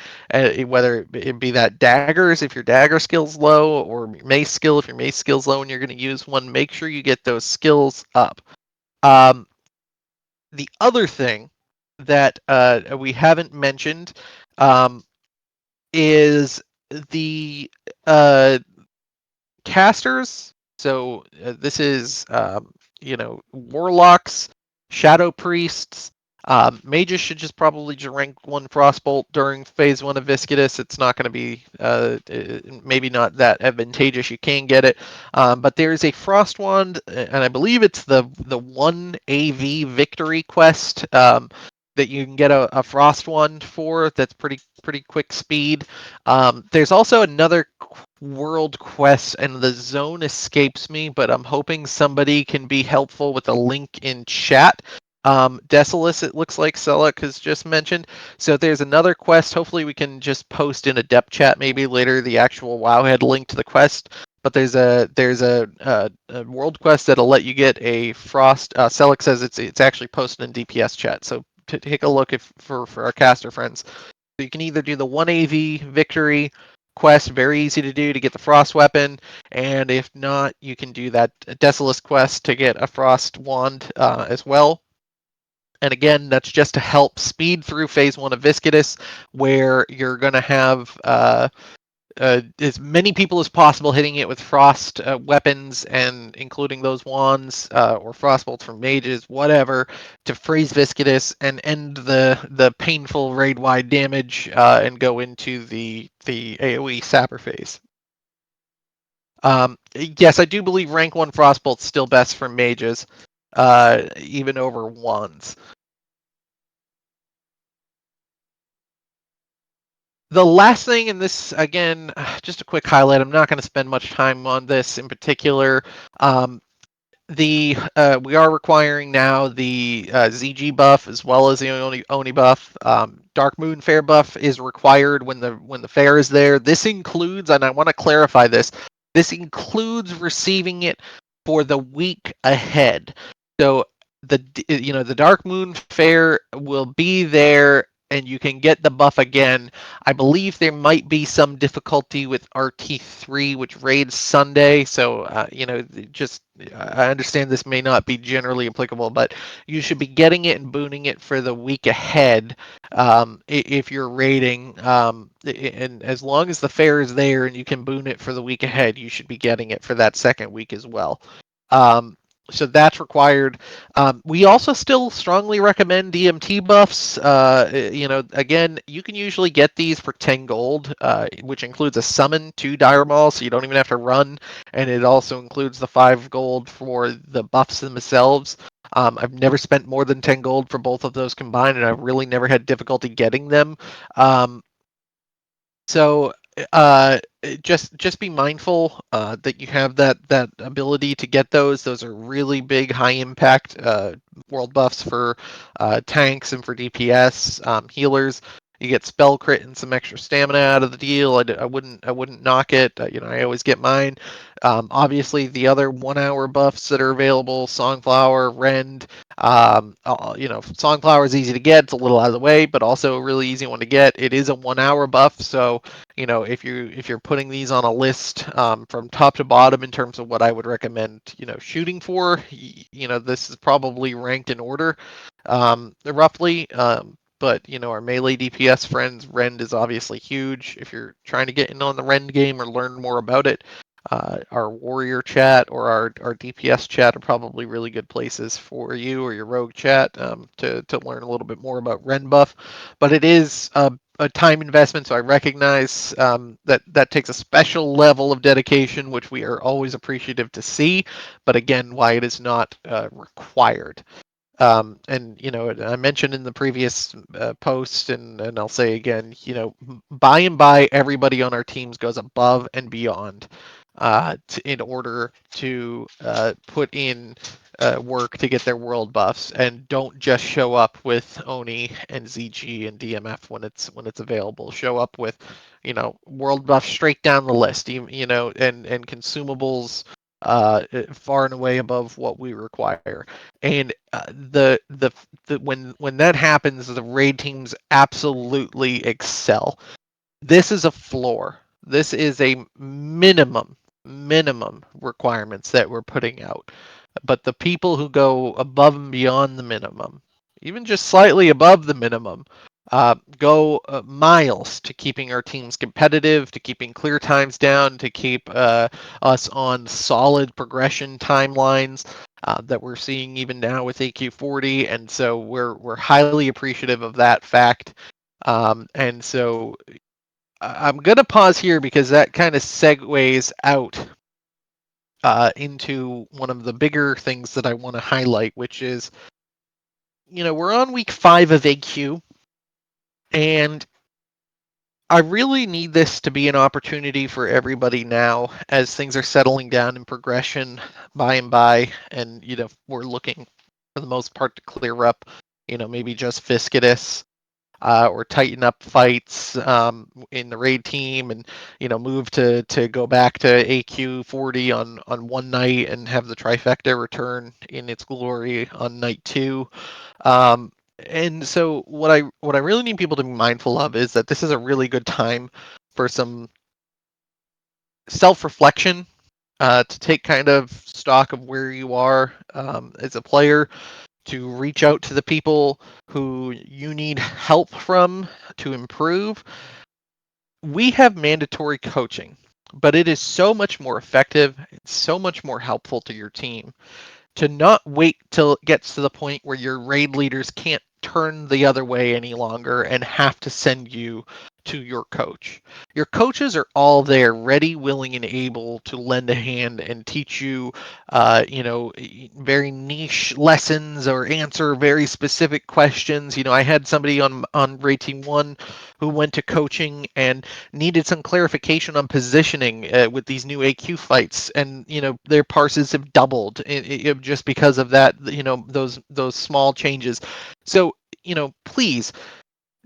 whether it be that daggers if your dagger skill's low, or mace skill if your mace skill's low and you're going to use one. Make sure you get those skills up. The other thing that we haven't mentioned is the casters. So this is warlocks, shadow priests. Mages should just probably rank 1 frostbolt during phase 1 of Viscidus. It's not going to be maybe not that advantageous. You can get it, but there's a frost wand, and I believe it's the 1 AV victory quest that you can get a frost wand for. That's pretty quick speed. There's also another world quest, and the zone escapes me, but I'm hoping somebody can be helpful with a link in chat. Desolus, it looks like Selak has just mentioned. So there's another quest. Hopefully we can just post in Adept chat maybe later the actual Wowhead link to the quest. But there's a world quest that'll let you get a frost. Selak says it's actually posted in DPS chat. So take a look for our caster friends. So you can either do the 1 AV victory quest, very easy to do to get the frost weapon, and if not, you can do that Desolus quest to get a frost wand as well. And again, that's just to help speed through phase 1 of Viscidus, where you're going to have as many people as possible hitting it with frost weapons, and including those wands or frostbolts from mages, whatever, to freeze Viscidus and end the painful raid-wide damage and go into the AoE sapper phase. Yes, I do believe rank 1 frostbolt's still best for mages, even over wands. The last thing, and this, again, just a quick highlight, I'm not going to spend much time on this in particular. We are requiring now the ZG buff as well as the Oni buff. Dark Moon Fair buff is required when the fair is there. This includes, and I want to clarify this includes receiving it for the week ahead. So the Dark Moon Fair will be there, and you can get the buff again. I believe there might be some difficulty with RT3, which raids Sunday. So just I understand this may not be generally applicable, but you should be getting it and booting it for the week ahead if you're raiding. And as long as the fair is there and you can boon it for the week ahead, you should be getting it for that second week as well. So that's required. We also still strongly recommend DMT buffs. Again, you can usually get these for 10 gold, which includes a summon to Dire Maul, so you don't even have to run. And it also includes the 5 gold for the buffs themselves. I've never spent more than 10 gold for both of those combined, and I've really never had difficulty getting them. So just be mindful that you have that ability to get those. Those are really big, high impact world buffs for tanks and for DPS healers. You get spell crit and some extra stamina out of the deal. I wouldn't knock it. I always get mine. Obviously, the other 1 hour buffs that are available: Songflower, Rend. Songflower is easy to get. It's a little out of the way, but also a really easy one to get. It is a 1 hour buff, so if you're putting these on a list from top to bottom in terms of what I would recommend, shooting for, this is probably ranked in order, roughly. But our melee DPS friends, Rend is obviously huge. If you're trying to get in on the Rend game or learn more about it, our warrior chat or our DPS chat are probably really good places for you, or your rogue chat to learn a little bit more about Rend buff. But it is a time investment, so I recognize that takes a special level of dedication, which we are always appreciative to see. But again, why it is not required. And I mentioned in the previous post, and I'll say again, by and by, everybody on our teams goes above and beyond in order to put in work to get their world buffs, and don't just show up with Oni and ZG and DMF when it's available. Show up with world buffs straight down the list, and consumables far and away above what we require. And when that happens, the raid teams absolutely excel. This is a floor. This is a minimum requirements that we're putting out. But the people who go above and beyond the minimum, even just slightly above the minimum, go miles to keeping our teams competitive, to keeping clear times down, to keep us on solid progression timelines that we're seeing even now with AQ40. And so we're highly appreciative of that fact. And so I'm going to pause here because that kind of segues out into one of the bigger things that I want to highlight, which is, we're on week 5 of AQ, and I really need this to be an opportunity for everybody now as things are settling down in progression by and by, and, we're looking for the most part to clear up, maybe just Fiscus. Or tighten up fights in the raid team, and move to go back to AQ 40 on one night and have the trifecta return in its glory on night 2. And so what I really need people to be mindful of is that this is a really good time for some self-reflection, to take kind of stock of where you are as a player, to reach out to the people who you need help from to improve. We have mandatory coaching, but it is so much more effective, it's so much more helpful to your team to not wait till it gets to the point where your raid leaders can't turn the other way any longer and have to send you to your coach. Your coaches are all there, ready, willing, and able to lend a hand and teach you, very niche lessons or answer very specific questions. I had somebody on Raid Team 1 who went to coaching and needed some clarification on positioning with these new AQ fights, and their parses have doubled just because of that. Those small changes. So please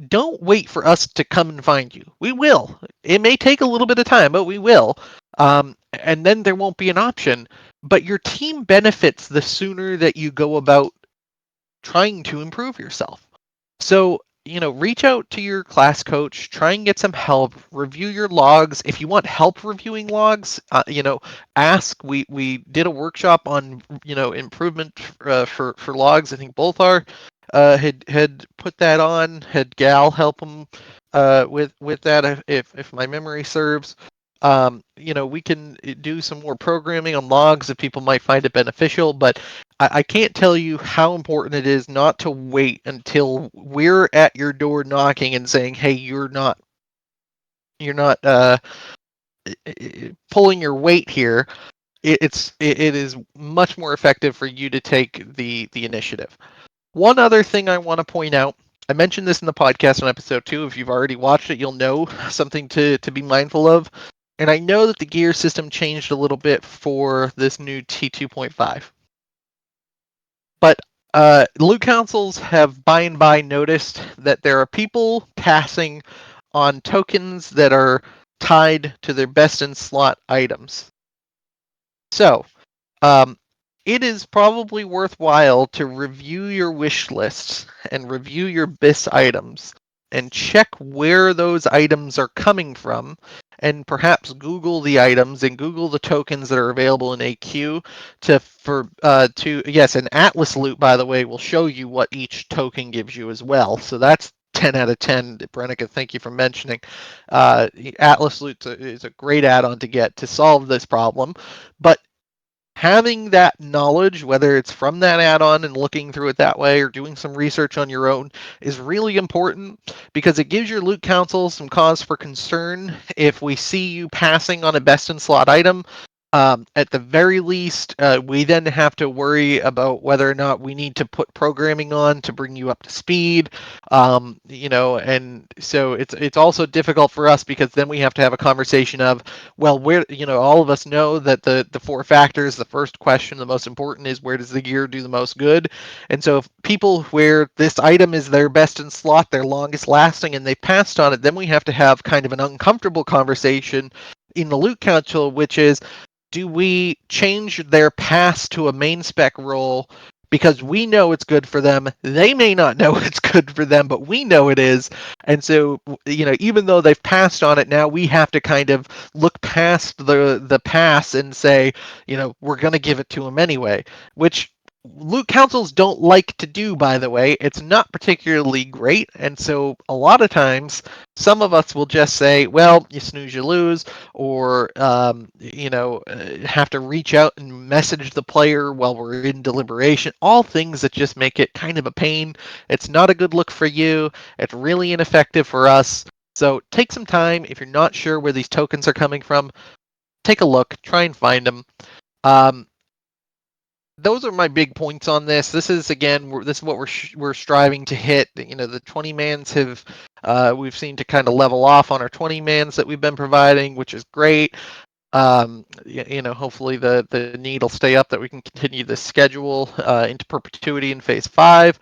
don't wait for us to come and find you. We will. It may take a little bit of time, but we will. And then there won't be an option. But your team benefits the sooner that you go about trying to improve yourself. So, reach out to your class coach, try and get some help, review your logs. If you want help reviewing logs, ask. We did a workshop on, improvement for logs. I think both are had put that on, had Gal help them with that if my memory serves. We can do some more programming on logs if people might find it beneficial, but I can't tell you how important it is not to wait until we're at your door knocking and saying, "Hey, you're not pulling your weight here." It is much more effective for you to take the initiative. One other thing I want to point out. I mentioned this in the podcast on episode 2. If you've already watched it, you'll know something to be mindful of. And I know that the gear system changed a little bit for this new T2.5. But loot councils have by and by noticed that there are people passing on tokens that are tied to their best in slot items. So, it is probably worthwhile to review your wish lists and review your BIS items and check where those items are coming from, and perhaps Google the items and Google the tokens that are available in AQ yes, an Atlas loot, by the way, will show you what each token gives you as well. So that's 10 out of 10. Brennica, thank you for mentioning. Atlas loot is a great add-on to get to solve this problem, but having that knowledge, whether it's from that add-on and looking through it that way or doing some research on your own, is really important because it gives your loot council some cause for concern if we see you passing on a best in slot item. At the very least, we then have to worry about whether or not we need to put programming on to bring you up to speed. And so it's also difficult for us because then we have to have a conversation of, well, where, all of us know that the 4 factors, the first question, the most important is where does the gear do the most good? And so if people where this item is their best in slot, their longest lasting, and they've passed on it, then we have to have kind of an uncomfortable conversation in the loot council, which is, do we change their pass to a main spec role because we know it's good for them? They may not know it's good for them, but we know it is. And so, even though they've passed on it, now we have to kind of look past the pass and say, we're going to give it to them anyway, which loot councils don't like to do, by the way. It's not particularly great. And so a lot of times, some of us will just say, well, you snooze, you lose, or, have to reach out and message the player while we're in deliberation. All things that just make it kind of a pain. It's not a good look for you. It's really ineffective for us. So take some time. If you're not sure where these tokens are coming from, take a look, try and find them. Those are my big points on this. This is this is what we're striving to hit. The 20 mans we've seen to kind of level off on our 20 mans that we've been providing, which is great. Hopefully the need will stay up that we can continue this schedule into perpetuity in phase 5.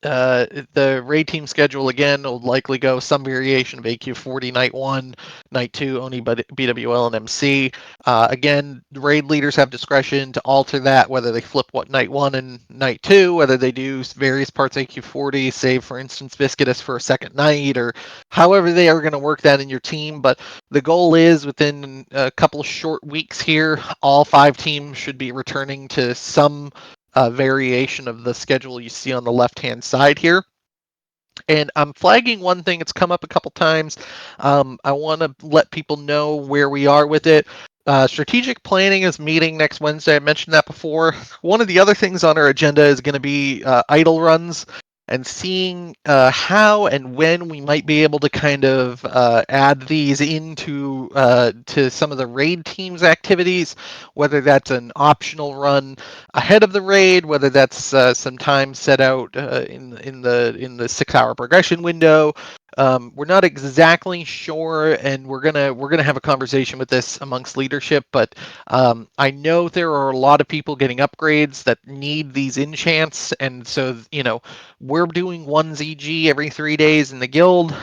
The raid team schedule again will likely go some variation of AQ40 night 1, night 2 only BWL and MC. Again, the raid leaders have discretion to alter that, whether they flip what night 1 and night 2, whether they do various parts AQ40, save for instance Viscidus for a second night, or however they are going to work that in your team. But the goal is within a couple of short weeks here, all 5 teams should be returning to some variation of the schedule you see on the left-hand side here. And I'm flagging one thing. It's come up a couple times. I want to let people know where we are with it. Strategic planning is meeting next Wednesday. I mentioned that before. One of the other things on our agenda is going to be idle runs and seeing how and when we might be able to kind of add these into to some of the raid team's activities, whether that's an optional run ahead of the raid, whether that's some time set out in the 6-hour progression window. We're not exactly sure, and we're gonna have a conversation with this amongst leadership. But I know there are a lot of people getting upgrades that need these enchants, and so we're doing one ZG every 3 days in the guild,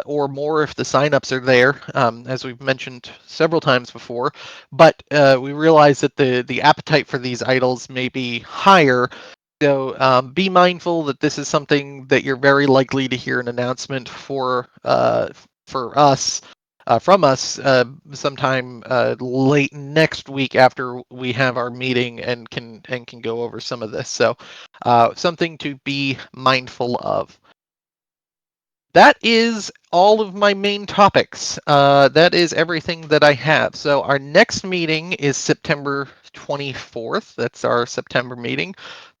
or more if the signups are there, as we've mentioned several times before. But we realize that the appetite for these idols may be higher. So be mindful that this is something that you're very likely to hear an announcement for us from us sometime late next week after we have our meeting and can go over some of this. So something to be mindful of. That is all of my main topics. That is everything that I have. So our next meeting is September 24th. That's our September meeting.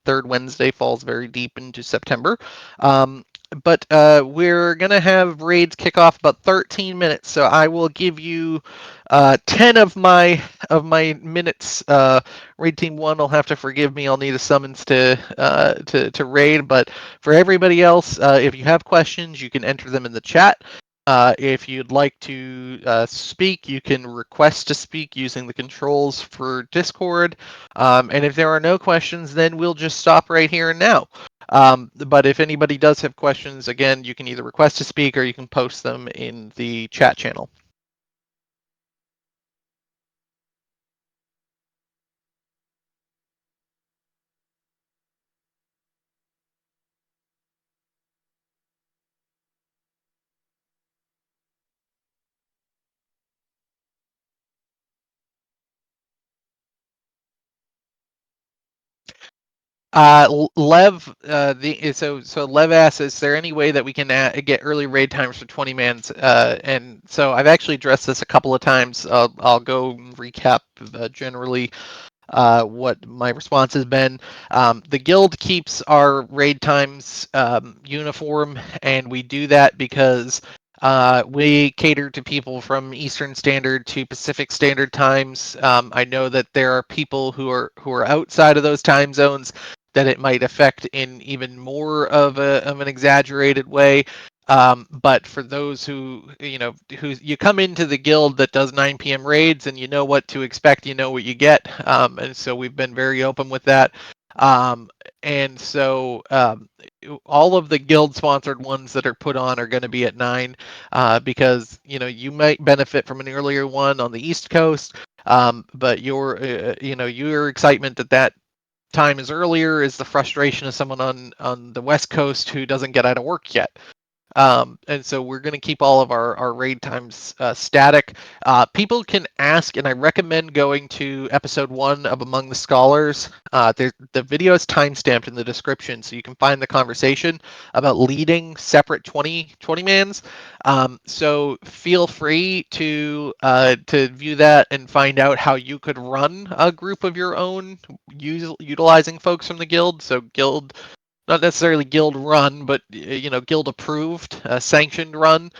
Third Wednesday falls very deep into September. But we're going to have raids kick off about 13 minutes. So I will give you 10 of my minutes. Raid team 1 will have to forgive me. I'll need a summons to raid. But for everybody else, if you have questions, you can enter them in the chat. If you'd like to speak, you can request to speak using the controls for Discord. And if there are no questions, then we'll just stop right here and now. But if anybody does have questions, again, you can either request to speak or you can post them in the chat channel. Lev, so Lev asks, is there any way that we can get early raid times for 20 mans? And so I've actually addressed this a couple of times. I'll go recap generally what my response has been. The guild keeps our raid times uniform, and we do that because we cater to people from Eastern Standard to Pacific Standard times. I know that there are people who are outside of those time zones that it might affect in even more of an exaggerated way. But for those who you come into the guild that does 9 p.m. raids and you know what to expect, you know what you get. And so we've been very open with that. And so all of the guild sponsored ones that are put on are going to be at 9 because you might benefit from an earlier one on the East Coast. But your excitement at that time is earlier is the frustration of someone on the West Coast who doesn't get out of work yet. And so we're going to keep all of our raid times static. People can ask, and I recommend going to episode 1 of Among the Scholars. The video is timestamped in the description, so you can find the conversation about leading separate 20 mans. So feel free to view that and find out how you could run a group of your own utilizing folks from the guild. So guild, not necessarily guild run, but guild approved, sanctioned run.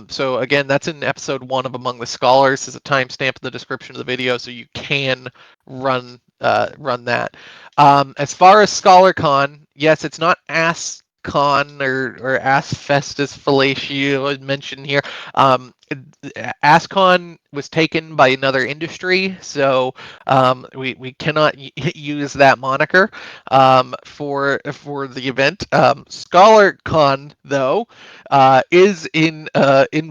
So again, that's in episode 1 of Among the Scholars. There's a timestamp in the description of the video, so you can run that. As far as ScholarCon, yes, it's not AskCon or Ask Festus Fellatio mentioned here. AskCon was taken by another industry, so we cannot use that moniker for the event. ScholarCon though is in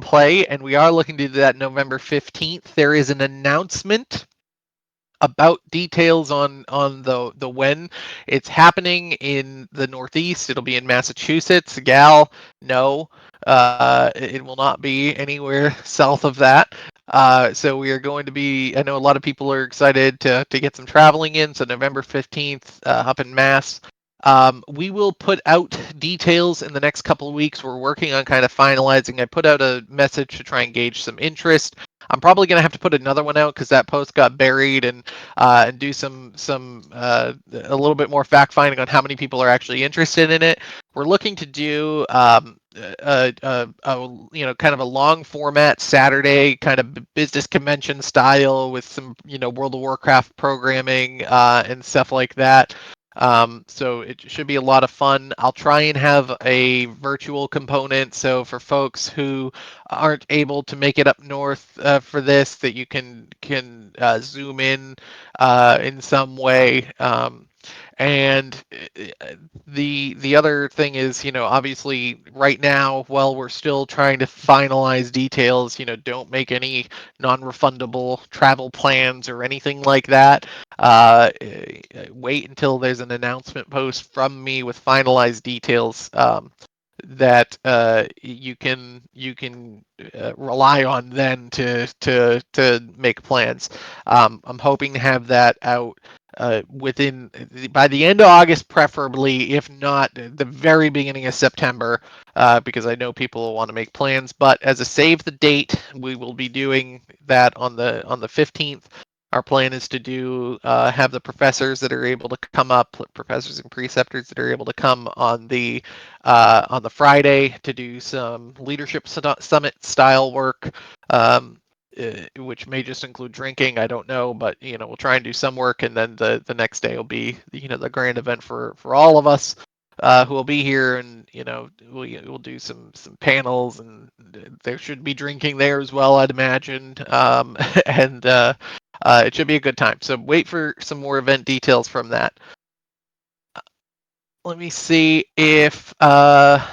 play, and we are looking to do that November 15th. There is an announcement about details on the when it's happening in the Northeast. It'll be in Massachusetts. No, it will not be anywhere south of that. So we are going to be, I know a lot of people are excited to get some traveling in. So November 15th up in Mass. We will put out details in the next couple of weeks. We're working on kind of finalizing. I put out a message to try and gauge some interest. I'm probably going to have to put another one out because that post got buried and do some a little bit more fact finding on how many people are actually interested in it. We're looking to do kind of a long format Saturday kind of business convention style with some World of Warcraft programming and stuff like that. So it should be a lot of fun. I'll try and have a virtual component, so for folks who aren't able to make it up north for this, that you can zoom in some way. And the other thing is, obviously right now, while we're still trying to finalize details, don't make any non-refundable travel plans or anything like that. Wait until there's an announcement post from me with finalized details. That you can rely on then to make plans. I'm hoping to have that out within by the end of August, preferably, if not the very beginning of September, because I know people will want to make plans. But as a save the date, we will be doing that on the 15th. Our plan is to do have the professors that are able to come up, professors and preceptors that are able to come on the Friday to do some leadership summit style work, which may just include drinking. I don't know, but we'll try and do some work, and then the next day will be the grand event for all of us who will be here, and we'll do some panels, and there should be drinking there as well, I'd imagine, and it should be a good time. So wait for some more event details from that. Let me see if I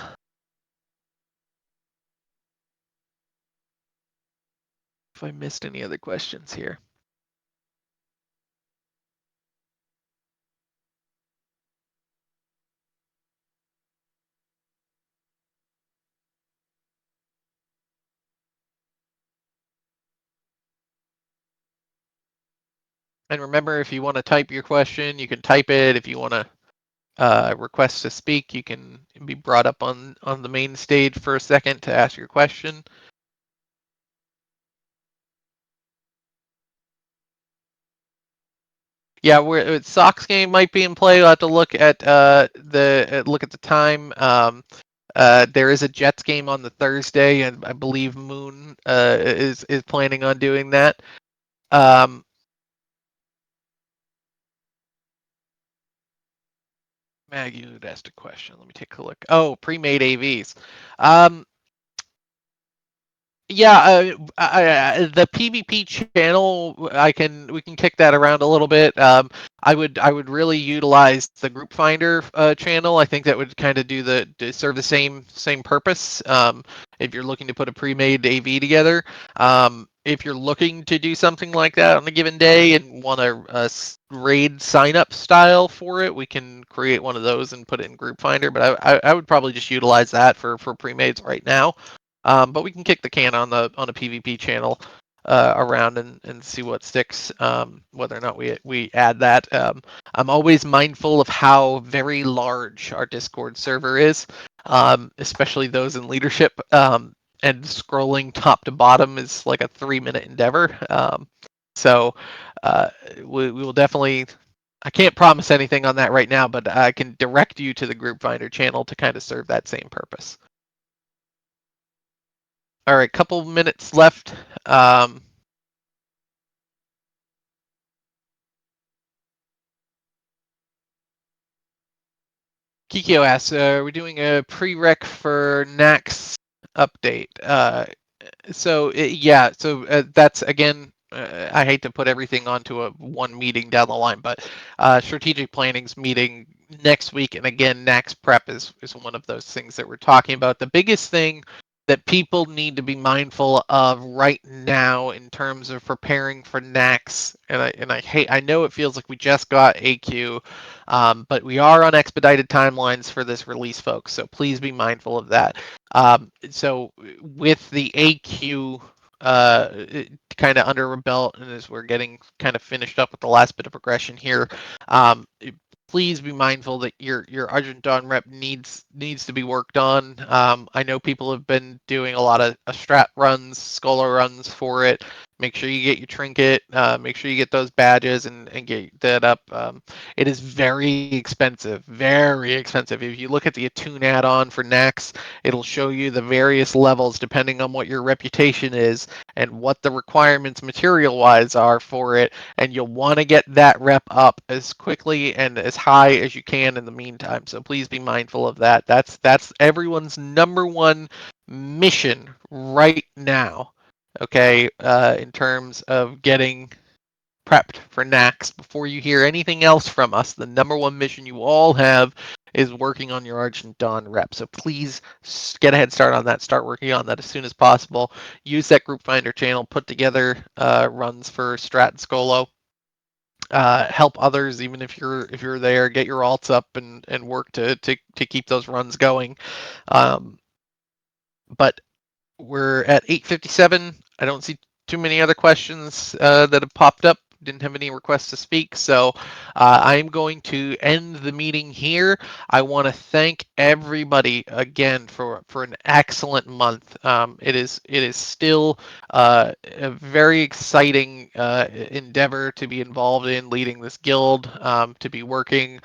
missed any other questions here. And remember, if you want to type your question, you can type it. If you want to request to speak, you can be brought up on the main stage for a second to ask your question. Yeah, Sox game might be in play. We'll have to look at the time. There is a Jets game on the Thursday, and I believe Moon is planning on doing that. Maggie had asked a question. Let me take a look. Oh, pre-made AVs. Yeah, the PvP channel, we can kick that around a little bit. I would really utilize the group finder channel. I think that would kind of serve the same purpose. If you're looking to put a pre-made AV together, if you're looking to do something like that on a given day and want a raid sign up style for it, we can create one of those and put it in group finder. But I would probably just utilize that for pre-mades right now. But we can kick the can on a PvP channel around and see what sticks, whether or not we add that. I'm always mindful of how very large our Discord server is, especially those in leadership. And scrolling top to bottom is like a 3-minute endeavor. So we will definitely. I can't promise anything on that right now, but I can direct you to the group finder channel to kind of serve that same purpose. All right, couple minutes left. Kikyo asks, are we doing a prereq for Nax update? So that's again, I hate to put everything onto one meeting down the line, but strategic planning's meeting next week, and again, Nax prep is one of those things that we're talking about. The biggest thing that people need to be mindful of right now in terms of preparing for Nax, and I know it feels like we just got AQ, but we are on expedited timelines for this release, folks. So please be mindful of that. So with the AQ kind of under our belt, and as we're getting kind of finished up with the last bit of progression here, please be mindful that your Argent Dawn rep needs to be worked on. I know people have been doing a lot of strat runs, scholar runs for it. Make sure you get your trinket. Make sure you get those badges and get that up. It is very expensive, very expensive. If you look at the Attune add-on for Nax, it'll show you the various levels depending on what your reputation is and what the requirements material-wise are for it. And you'll want to get that rep up as quickly and as high as you can in the meantime. So please be mindful of that. That's everyone's number one mission right now. Okay, in terms of getting prepped for next. Before you hear anything else from us, the number one mission you all have is working on your Argent Dawn rep. So please get a head start on that. Start working on that as soon as possible. Use that group finder channel. Put together runs for Strat and Scolo. Help others, even if you're there. Get your alts up and work to keep those runs going. But we're at 8:57. I don't see too many other questions that have popped up. Didn't have any requests to speak, so I'm going to end the meeting here. I want to thank everybody again for an excellent month. It is still a very exciting endeavor to be involved in, leading this guild, to be working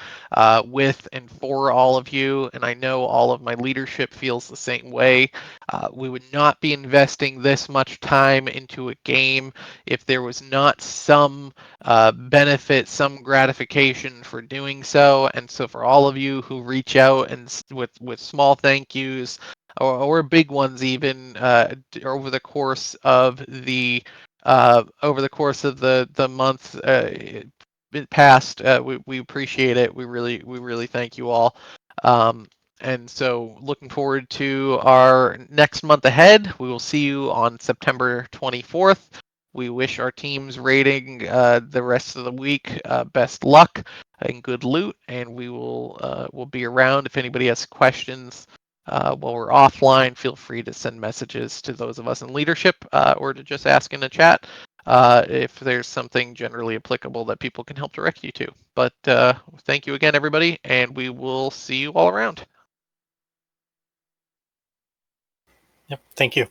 with and for all of you, and I know all of my leadership feels the same way. We would not be investing this much time into a game if there was not some benefit, some gratification for doing so. And so for all of you who reach out and with small thank yous or big ones even over the course of the month past, we appreciate it. We really thank you all. And so looking forward to our next month ahead. We will see you on September 24th. We wish our teams rating the rest of the week best luck and good loot, and we'll be around. If anybody has questions while we're offline, feel free to send messages to those of us in leadership or to just ask in the chat if there's something generally applicable that people can help direct you to. But thank you again, everybody, and we will see you all around. Yep. Thank you.